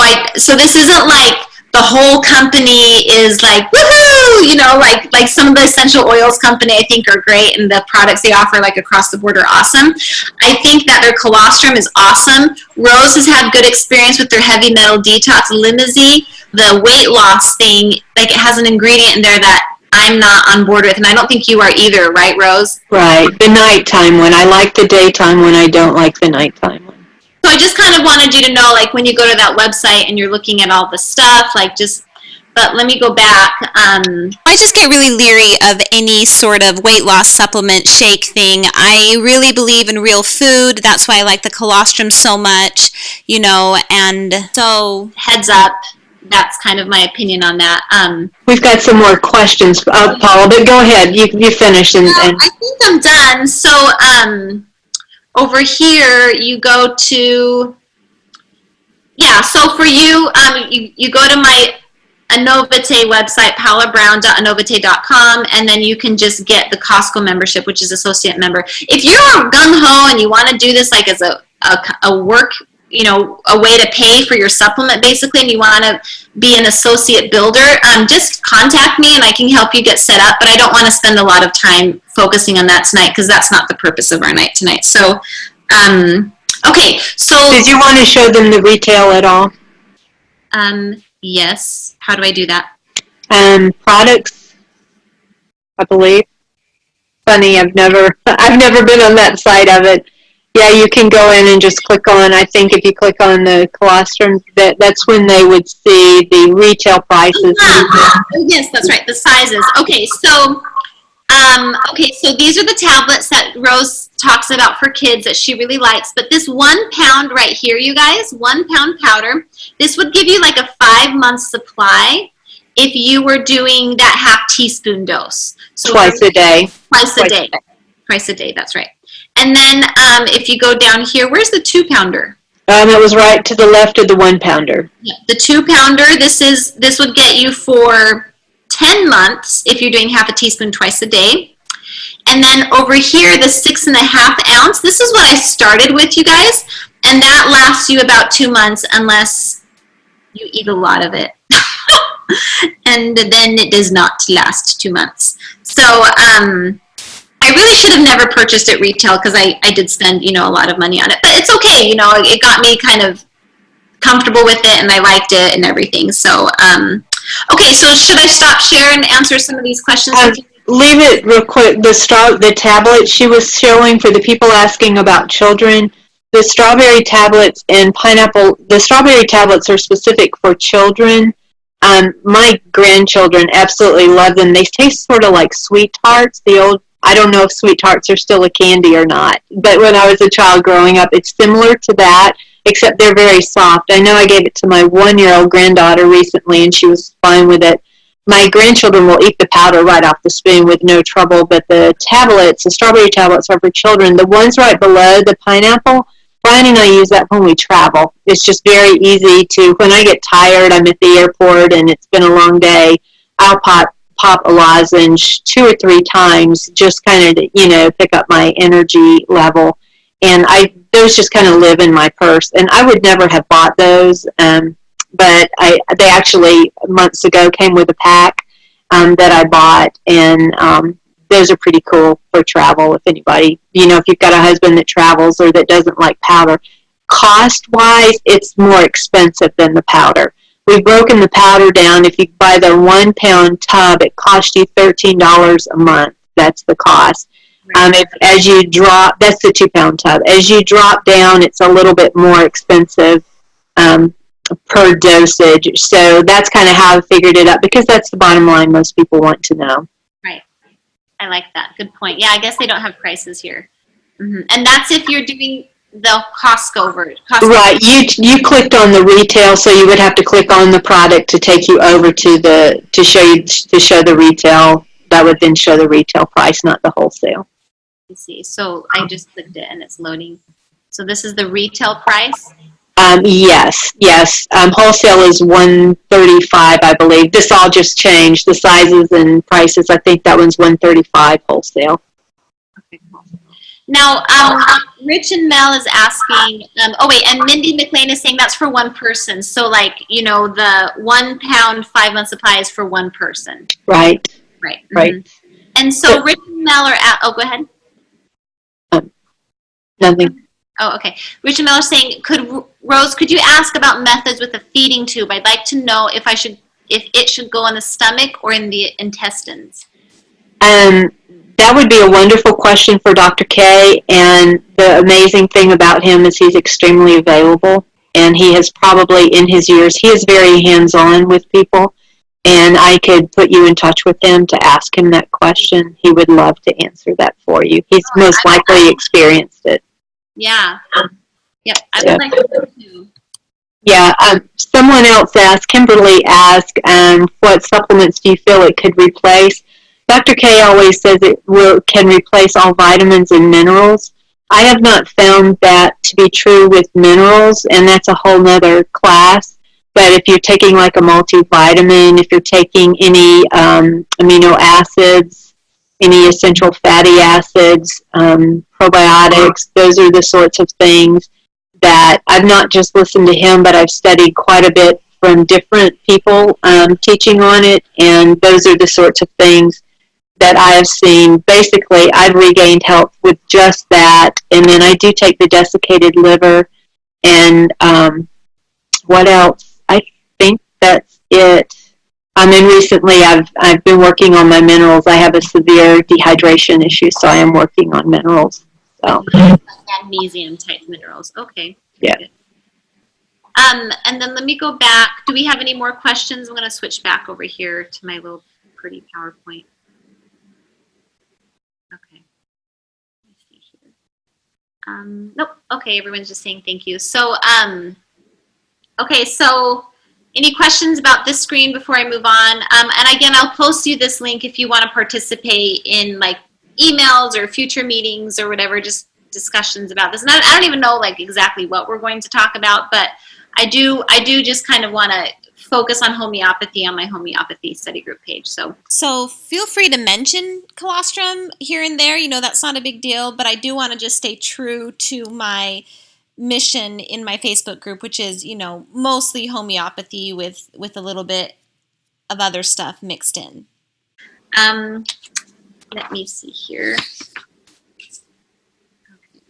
this isn't like the whole company is like, woohoo, you know, like some of the essential oils company I think are great, and the products they offer like across the board are awesome. I think that their colostrum is awesome. Rose has had good experience with their heavy metal detox. Limousine, the weight loss thing, like it has an ingredient in there that I'm not on board with, and I don't think you are either, right, Rose? Right, the nighttime one. I like the daytime one. I don't like the nighttime one. So I just kind of wanted you to know, like, when you go to that website and you're looking at all the stuff, like, just, but let me go back. I just get really leery of any sort of weight loss supplement shake thing. I really believe in real food. That's why I like the colostrum so much, you know, and so heads up. That's kind of my opinion on that. We've got some more questions, Paula, but go ahead. You finish. And I think I'm done. So, over here, you go to, yeah, so for you, you go to my Anovate website, paolabrown.anovate.com, and then you can just get the Costco membership, which is associate member. If you're gung-ho and you want to do this like as a work, you know, a way to pay for your supplement basically, and you want to be an associate builder, just contact me and I can help you get set up, but I don't want to spend a lot of time focusing on that tonight because that's not the purpose of our night tonight. So, okay, so. Did you want to show them the retail at all? Yes. How do I do that? Products, I believe. Funny, I've never been on that side of it. Yeah, you can go in and just click on, I think if you click on the colostrum, that's when they would see the retail prices. Yes, that's right, the sizes. Okay, so these are the tablets that Rose talks about for kids that she really likes. But this 1 pound right here, you guys, 1 pound powder, this would give you like a 5-month supply if you were doing that half teaspoon dose. So twice a day. Twice a day, that's right. And then if you go down here, where's the 2 pounder? It was right to the left of the 1 pounder. Yeah, the 2 pounder, this would get you for 10 months if you're doing half a teaspoon twice a day. And then over here, the 6.5 ounce, this is what I started with, you guys. And that lasts you about 2 months unless you eat a lot of it. and then it does not last 2 months. So I really should have never purchased at retail because I did spend, a lot of money on it. But it's okay, it got me kind of comfortable with it, and I liked it and everything. So, okay, so should I stop share and answer some of these questions? Leave it real quick. The tablet she was showing for the people asking about children, the strawberry tablets and pineapple, the strawberry tablets are specific for children. My grandchildren absolutely love them. They taste sort of like Sweet Tarts, I don't know if Sweet Tarts are still a candy or not, but when I was a child growing up, it's similar to that, except they're very soft. I know I gave it to my 1-year-old granddaughter recently, and she was fine with it. My grandchildren will eat the powder right off the spoon with no trouble, but the strawberry tablets are for children. The ones right below the pineapple, Brian and I use that when we travel. It's just very easy to, when I get tired, I'm at the airport and it's been a long day, I'll pop a lozenge 2 or 3 times, just kind of, pick up my energy level. And those just kind of live in my purse. And I would never have bought those, but they actually months ago came with a pack that I bought, and those are pretty cool for travel. If anybody, if you've got a husband that travels or that doesn't like powder, cost-wise, it's more expensive than the powder. We've broken the powder down. If you buy the 1 pound tub, it costs you $13 a month. That's the cost. As you drop, that's the 2 pound tub. As you drop down, it's a little bit more expensive per dosage. So that's kind of how I figured it up, because that's the bottom line most people want to know. Right. I like that. Good point. Yeah, I guess they don't have prices here. Mm-hmm. And that's if you're doing the Costco version. Right. You clicked on the retail, so you would have to click on the product to take you over to show the retail. That would then show the retail price, not the wholesale. Let's see. So I just clicked it and it's loading. So this is the retail price? Yes. Wholesale is $135, I believe. This all just changed, the sizes and prices. I think that one's $135 wholesale. Okay, cool. Now, Rich and Mel is asking, and Mindy McLean is saying that's for one person. So, the 1 pound 5 month supply is for one person. Right. Right. Right. Mm-hmm. And so Rich and Mel are go ahead. Nothing. Oh, okay. Rich and Mel are saying, Rose, could you ask about methods with a feeding tube? I'd like to know if it should go in the stomach or in the intestines. That would be a wonderful question for Dr. K, and the amazing thing about him is he's extremely available, and he has probably, in his years, he is very hands-on with people, and I could put you in touch with him to ask him that question. He would love to answer that for you. He's most likely experienced it. Yeah. Yep, I would like to too. Yeah, someone else asked, Kimberly asked, what supplements do you feel it could replace? Dr. K always says it can replace all vitamins and minerals. I have not found that to be true with minerals, and that's a whole nother class. But if you're taking like a multivitamin, if you're taking any amino acids, any essential fatty acids, probiotics, those are the sorts of things that I've not just listened to him, but I've studied quite a bit from different people teaching on it, and those are the sorts of things that I have seen. Basically, I've regained health with just that, and then I do take the desiccated liver, and what else? I think that's it. And recently I've been working on my minerals. I have a severe dehydration issue, so I am working on minerals. So magnesium type minerals. Okay. Yeah. Good. And then let me go back. Do we have any more questions? I'm going to switch back over here to my little pretty PowerPoint. Okay. Let me see here. Nope. Okay, everyone's just saying thank you. So, okay, so any questions about this screen before I move on? And again, I'll post you this link if you want to participate in like emails or future meetings or whatever, just discussions about this. And I don't even know like exactly what we're going to talk about, but I do just kind of want to focus on homeopathy on my homeopathy study group page. So feel free to mention colostrum here and there. That's not a big deal, but I do want to just stay true to my mission in my Facebook group, which is, mostly homeopathy with a little bit of other stuff mixed in. Let me see here. Okay.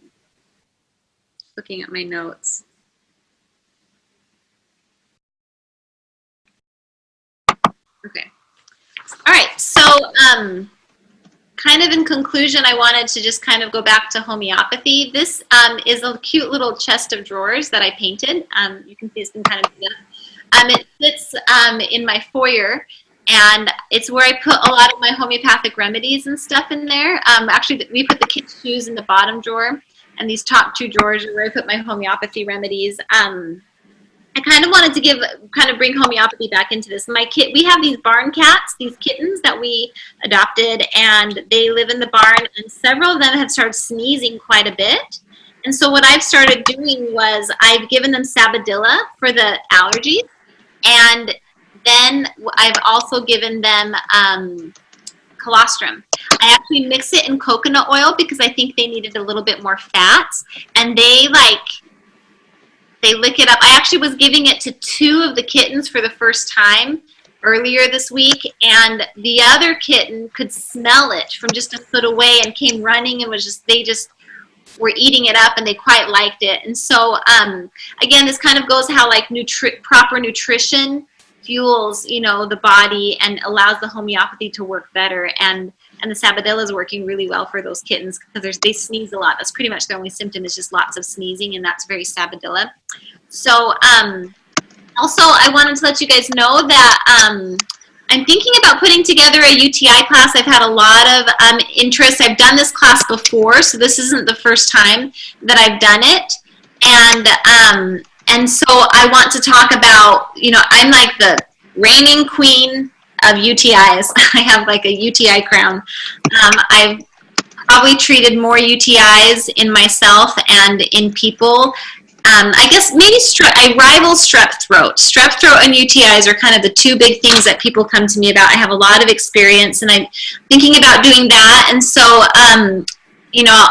Looking at my notes. Okay. All right. So, kind of in conclusion, I wanted to just kind of go back to homeopathy. This is a cute little chest of drawers that I painted. You can see it's been kind of done. It sits in my foyer, and it's where I put a lot of my homeopathic remedies and stuff in there. Actually, we put the kids' shoes in the bottom drawer, and these top two drawers are where I put my homeopathy remedies. I kind of wanted to bring homeopathy back into this. We have these barn cats, these kittens that we adopted, and they live in the barn, and several of them have started sneezing quite a bit. And so what I've started doing was I've given them Sabadilla for the allergies, and then I've also given them colostrum. I actually mix it in coconut oil because I think they needed a little bit more fat, and they lick it up. I actually was giving it to 2 of the kittens for the first time earlier this week, and the other kitten could smell it from just a foot away and came running and they just were eating it up, and they quite liked it. And so, again, this kind of goes how proper nutrition fuels, the body and allows the homeopathy to work better. And the Sabadilla is working really well for those kittens because they sneeze a lot. That's pretty much their only symptom is just lots of sneezing, and that's very Sabadilla. So also, I wanted to let you guys know that I'm thinking about putting together a UTI class. I've had a lot of interest. I've done this class before, so this isn't the first time that I've done it. And so I want to talk about, I'm like the reigning queen of UTIs. I have like a UTI crown. I've probably treated more UTIs in myself and in people. I guess maybe I rival strep throat. Strep throat and UTIs are kind of the 2 big things that people come to me about. I have a lot of experience, and I'm thinking about doing that. And so,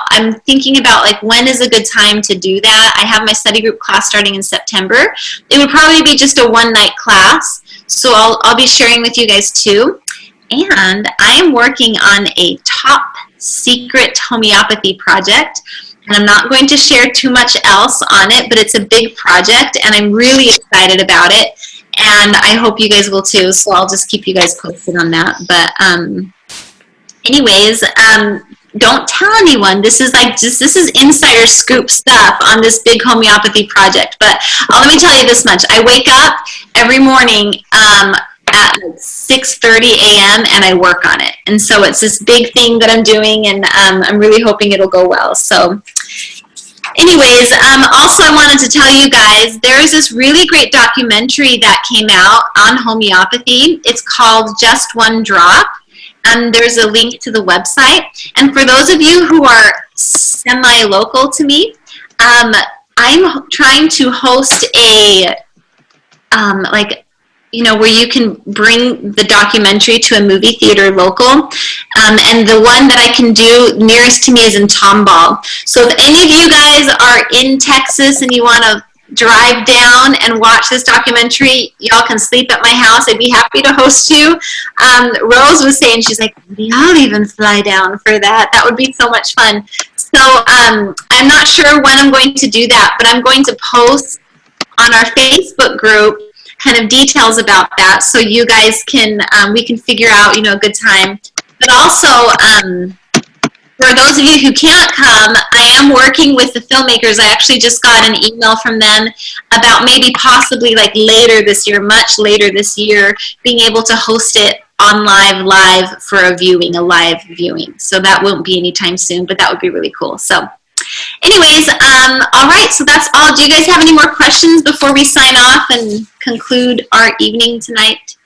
I'm thinking about when is a good time to do that. I have my study group class starting in September. It would probably be just a one-night class. So I'll be sharing with you guys too. And I am working on a top secret homeopathy project. And I'm not going to share too much else on it, but it's a big project, and I'm really excited about it. And I hope you guys will too, so I'll just keep you guys posted on that. But anyways, don't tell anyone. This is this is insider scoop stuff on this big homeopathy project. But let me tell you this much. I wake up every morning at 6:30 a.m. and I work on it. And so it's this big thing that I'm doing, and I'm really hoping it'll go well. So anyways, also I wanted to tell you guys, there is this really great documentary that came out on homeopathy. It's called Just One Drop. And there's a link to the website. And for those of you who are semi-local to me, I'm trying to host a, where you can bring the documentary to a movie theater local. And the one that I can do nearest to me is in Tomball. So if any of you guys are in Texas and you want to drive down and watch this documentary, y'all can sleep at my house. I'd be happy to host you. Rose was saying, she's like, I'll even fly down for that. That would be so much fun. So I'm not sure when I'm going to do that, but I'm going to post on our Facebook group kind of details about that, so you guys can, we can figure out, a good time. But also, for those of you who can't come, I am working with the filmmakers. I actually just got an email from them about maybe possibly later this year, much later this year, being able to host it on live for a live viewing. So that won't be anytime soon, but that would be really cool. So anyways, all right, so that's all. Do you guys have any more questions before we sign off and conclude our evening tonight?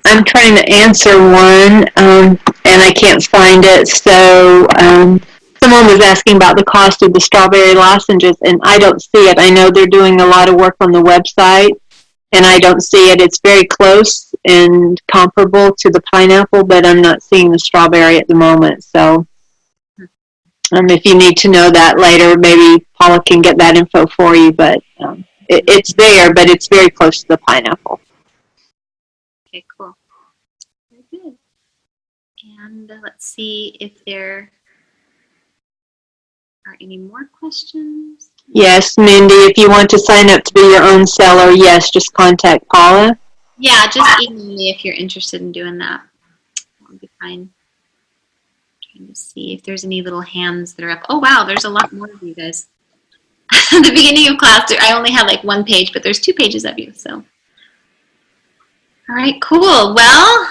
I'm trying to answer one, and I can't find it. So someone was asking about the cost of the strawberry lozenges, and I don't see it. I know they're doing a lot of work on the website, and I don't see it. It's very close and comparable to the pineapple, but I'm not seeing the strawberry at the moment. So if you need to know that later, maybe Paula can get that info for you, but it's there, but it's very close to the pineapple. Okay, cool. Very good. And let's see if there are any more questions. Yes, Mindy, if you want to sign up to be your own seller, yes, just contact Paula. Yeah, just email me if you're interested in doing that. That would be fine. Trying to see if there's any little hands that are up. Oh, wow, there's a lot more of you guys. At the beginning of class, I only had like 1 page, but there's 2 pages of you, so. All right, cool. Well,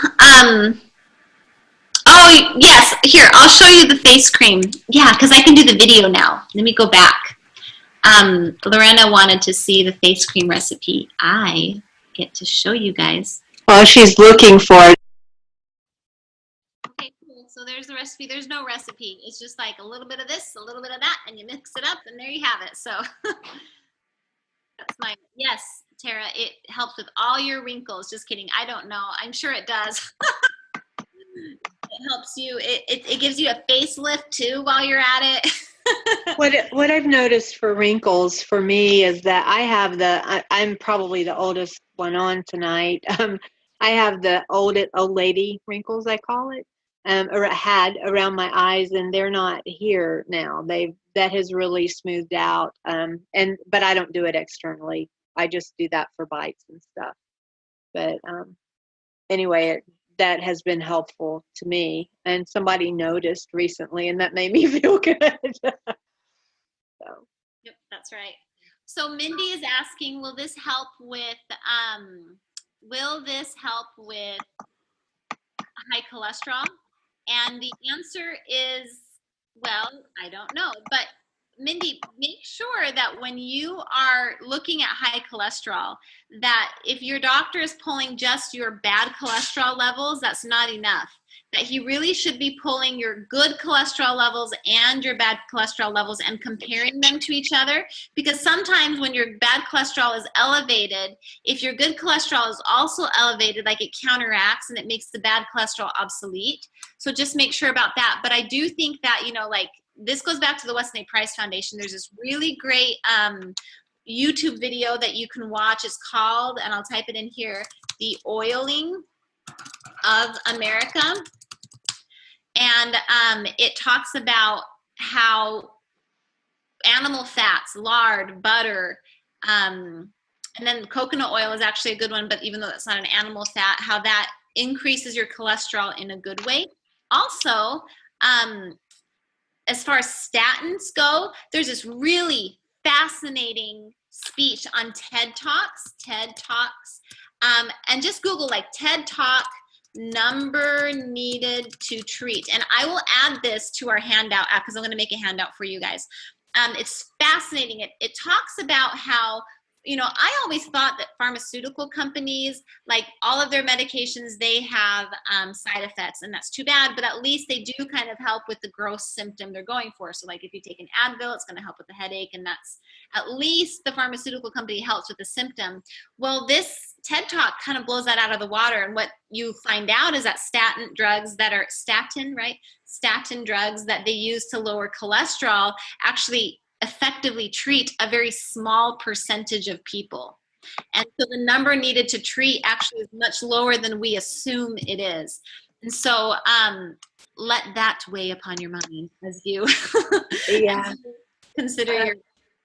oh, yes, here, I'll show you the face cream. Yeah, because I can do the video now. Let me go back. Lorena wanted to see the face cream recipe. I get to show you guys. While she's looking for it. Okay, cool. So there's the recipe. There's no recipe. It's just like a little bit of this, a little bit of that, and you mix it up, and there you have it. So that's my, yes, Tara, it helps with all your wrinkles. Just kidding. I don't know. I'm sure it does. It helps you. It gives you a facelift, too, while you're at it. What I've noticed for wrinkles for me is that I'm probably the oldest one on tonight. I have the old lady wrinkles, I call it, or had around my eyes, and they're not here now. That has really smoothed out. But I don't do it externally. I just do that for bites and stuff. But anyway, that has been helpful to me, and somebody noticed recently, and that made me feel good. So. Yep, that's right. So Mindy is asking, will this help with high cholesterol? And the answer is, well, I don't know. But Mindy, make sure that when you are looking at high cholesterol, that if your doctor is pulling just your bad cholesterol levels, that's not enough. That he really should be pulling your good cholesterol levels and your bad cholesterol levels and comparing them to each other. Because sometimes when your bad cholesterol is elevated, if your good cholesterol is also elevated, like it counteracts and it makes the bad cholesterol obsolete. So just make sure about that. But I do think that, like, this goes back to the Weston A. Price Foundation. There's this really great YouTube video that you can watch. It's called, and I'll type it in here, The Oiling of America. And it talks about how animal fats, lard, butter, and then coconut oil is actually a good one, but even though that's not an animal fat, how that increases your cholesterol in a good way. Also, as far as statins go, there's this really fascinating speech on TED Talks, and just Google like TED Talk number needed to treat. And I will add this to our handout because I'm going to make a handout for you guys. It's fascinating. It talks about how, I always thought that pharmaceutical companies, like all of their medications, they have side effects, and that's too bad, but at least they do kind of help with the gross symptom they're going for. So like if you take an Advil, it's going to help with the headache, and that's at least the pharmaceutical company helps with the symptom. Well, this TED Talk kind of blows that out of the water, and what you find out is that statin drugs that they use to lower cholesterol actually effectively treat a very small percentage of people. And so the number needed to treat actually is much lower than we assume it is. And so let that weigh upon your mind as you consider your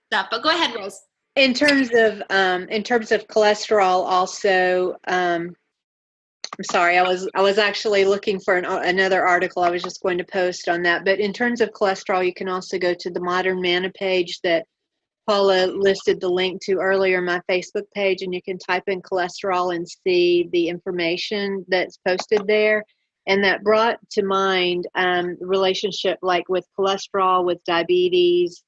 stuff. But go ahead, Rose. In terms of cholesterol, also, I'm sorry, I was actually looking for another article. I was just going to post on that. But in terms of cholesterol, you can also go to the Modern Manna page that Paula listed the link to earlier, my Facebook page, and you can type in cholesterol and see the information that's posted there. And that brought to mind the relationship like with cholesterol, with diabetes,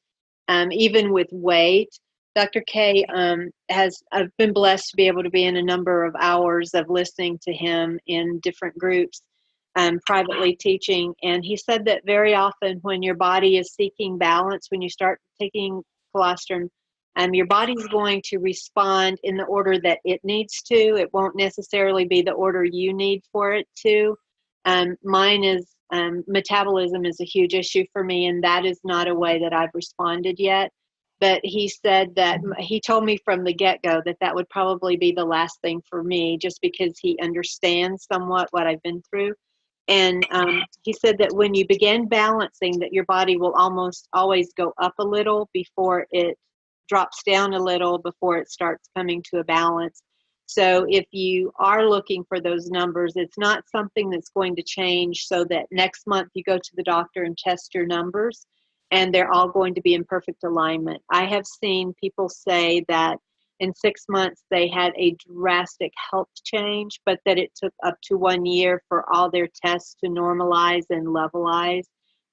even with weight. Dr. K I've been blessed to be able to be in a number of hours of listening to him in different groups, privately teaching. And he said that very often when your body is seeking balance, when you start taking colostrum, your body's going to respond in the order that it needs to. It won't necessarily be the order you need for it to. Mine is metabolism is a huge issue for me, and that is not a way that I've responded yet. But he said that he told me from the get-go that that would probably be the last thing for me, just because he understands somewhat what I've been through. And he said that when you begin balancing, that your body will almost always go up a little before it drops down a little, before it starts coming to a balance. So if you are looking for those numbers, it's not something that's going to change so that next month you go to the doctor and test your numbers and they're all going to be in perfect alignment. I have seen people say that in 6 months they had a drastic health change, but that it took up to 1 year for all their tests to normalize and levelize,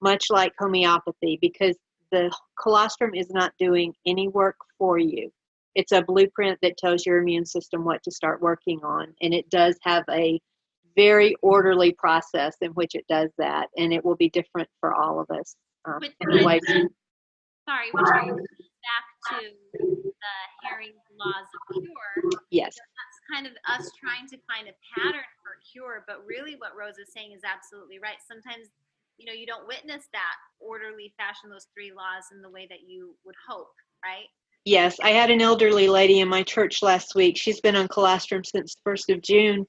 much like homeopathy, because the colostrum is not doing any work for you. It's a blueprint that tells your immune system what to start working on, and it does have a very orderly process in which it does that, and it will be different for all of us. Which Anyway, sorry, which brings us back to the Herring's laws of cure. yes. That's kind of us trying to find a pattern for a cure, but really what Rose is saying is absolutely right. Sometimes, you don't witness that orderly fashion, those 3 laws in the way that you would hope, right? Yes, I had an elderly lady in my church last week. She's been on colostrum since the 1st of June,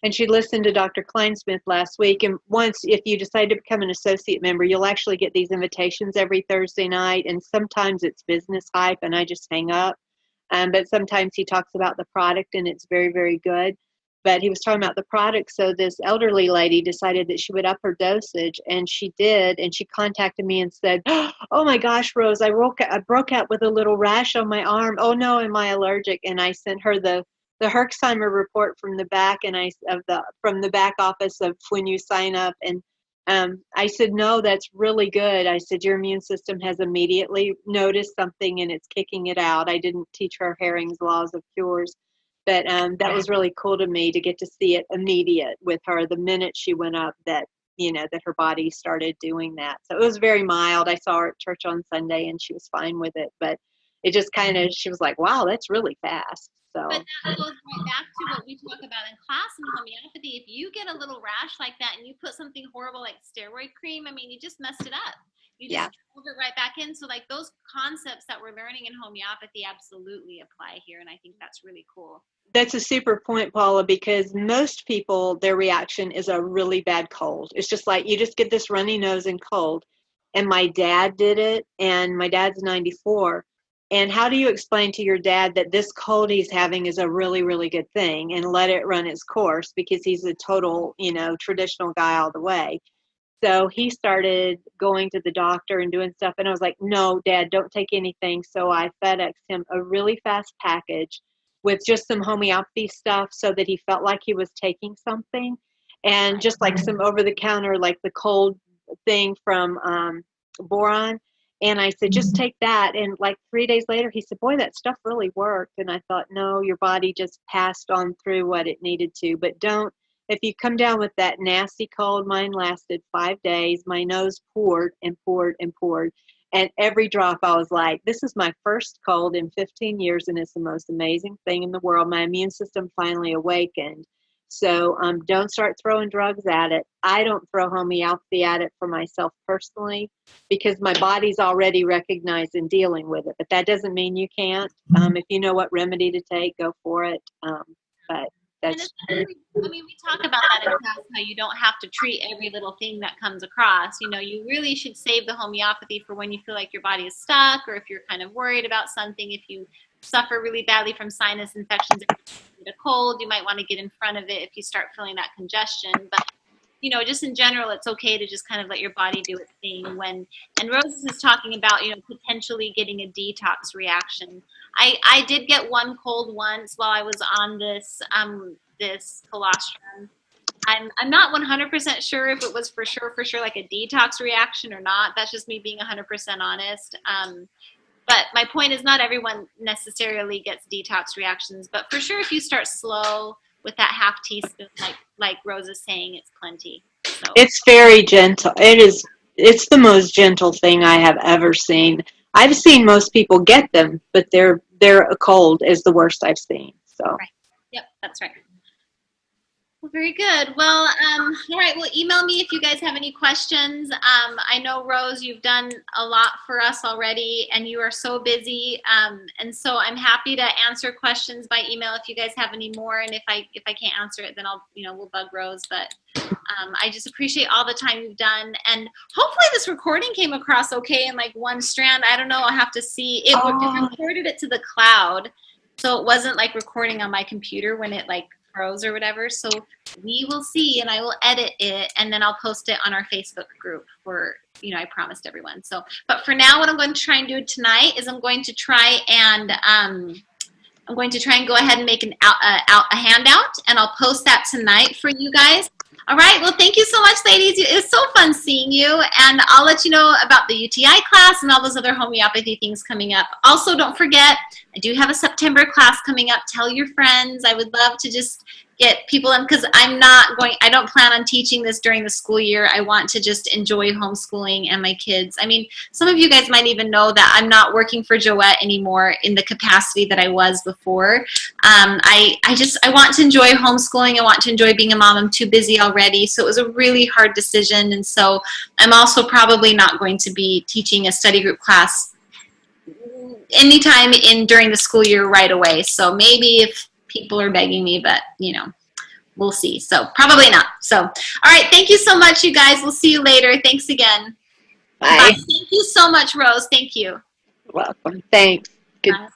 and she listened to Dr. Kleinsmith last week. And once, if you decide to become an associate member, you'll actually get these invitations every Thursday night, and sometimes it's business hype, and I just hang up. But sometimes he talks about the product, and it's very, very good. But he was talking about the product, so this elderly lady decided that she would up her dosage, and she did, and she contacted me and said, "Oh my gosh, Rose, I broke out with a little rash on my arm. Oh no, am I allergic?" And I sent her the Herxheimer report from the back, and from the back office of when you sign up, and I said, "No, that's really good." I said, "Your immune system has immediately noticed something, and it's kicking it out." I didn't teach her Herring's laws of cures. But that was really cool to me to get to see it immediate with her the minute she went up, that that her body started doing that. So it was very mild. I saw her at church on Sunday and she was fine with it, but it just kind of, she was like, "Wow, that's really fast." So. But that goes right back to what we talk about in class in homeopathy. If you get a little rash like that and you put something horrible like steroid cream, you just messed it up. You just drove it right back in. So like those concepts that we're learning in homeopathy absolutely apply here. And I think that's really cool. That's a super point, Paula, because most people, their reaction is a really bad cold. It's just like you just get this runny nose and cold. And my dad did it, and my dad's 94. And how do you explain to your dad that this cold he's having is a really, really good thing, and let it run its course, because he's a total, traditional guy all the way. So he started going to the doctor and doing stuff. And I was like, "No, Dad, don't take anything." So I FedExed him a really fast package with just some homeopathy stuff so that he felt like he was taking something, and just like some over-the-counter, like the cold thing from Boron. And I said, "Just take that." And like 3 days later, he said, "Boy, that stuff really worked." And I thought, no, your body just passed on through what it needed to. But if you come down with that nasty cold, mine lasted 5 days. My nose poured and poured and poured. And every drop, I was like, this is my first cold in 15 years, and it's the most amazing thing in the world. My immune system finally awakened. So don't start throwing drugs at it. I don't throw homeopathy at it for myself personally, because my body's already recognized and dealing with it. But that doesn't mean you can't. If you know what remedy to take, go for it. But that's... we talk about that in class, how you don't have to treat every little thing that comes across. You really should save the homeopathy for when you feel like your body is stuck, or if you're kind of worried about something. If you suffer really badly from sinus infections, if you get a cold, you might want to get in front of it if you start feeling that congestion. But just in general, it's okay to just kind of let your body do its thing. And Rose is talking about, potentially getting a detox reaction. I did get one cold once while I was on this colostrum. I'm not 100% sure if it was for sure like a detox reaction or not. That's just me being 100% honest. But my point is, not everyone necessarily gets detox reactions, but for sure if you start slow with that half teaspoon, like Rose is saying, it's plenty. So. It's very gentle. It's the most gentle thing I have ever seen. I've seen most people get them, but their cold is the worst I've seen. So. Right. Yep, that's right. Well, very good. Well, all right. Well, email me if you guys have any questions. I know, Rose, you've done a lot for us already, and you are so busy. And so I'm happy to answer questions by email if you guys have any more. And if I can't answer it, then we'll bug Rose. But I just appreciate all the time you've done. And hopefully this recording came across okay in like one strand. I don't know. I'll have to see. It recorded it to the cloud, so it wasn't like recording on my computer when it like froze or whatever. So we will see, and I will edit it, and then I'll post it on our Facebook group for, I promised everyone. So, but for now, what I'm going to try and do tonight is I'm going to try and go ahead and make a handout, and I'll post that tonight for you guys. All right. Well, thank you so much, ladies. It was so fun seeing you, and I'll let you know about the UTI class and all those other homeopathy things coming up. Also, don't forget, I do have a September class coming up. Tell your friends. I would love to just get people in, because I don't plan on teaching this during the school year. I want to just enjoy homeschooling and my kids. I mean, some of you guys might even know that I'm not working for Joette anymore in the capacity that I was before. I want to enjoy homeschooling. I want to enjoy being a mom. I'm too busy already. So it was a really hard decision. And so I'm also probably not going to be teaching a study group class anytime during the school year right away. So maybe if people are begging me, but we'll see. So probably not. So, all right. Thank you so much, you guys. We'll see you later. Thanks again. Bye. Bye. Thank you so much, Rose. Thank you. Welcome. Thanks. Good. Bye.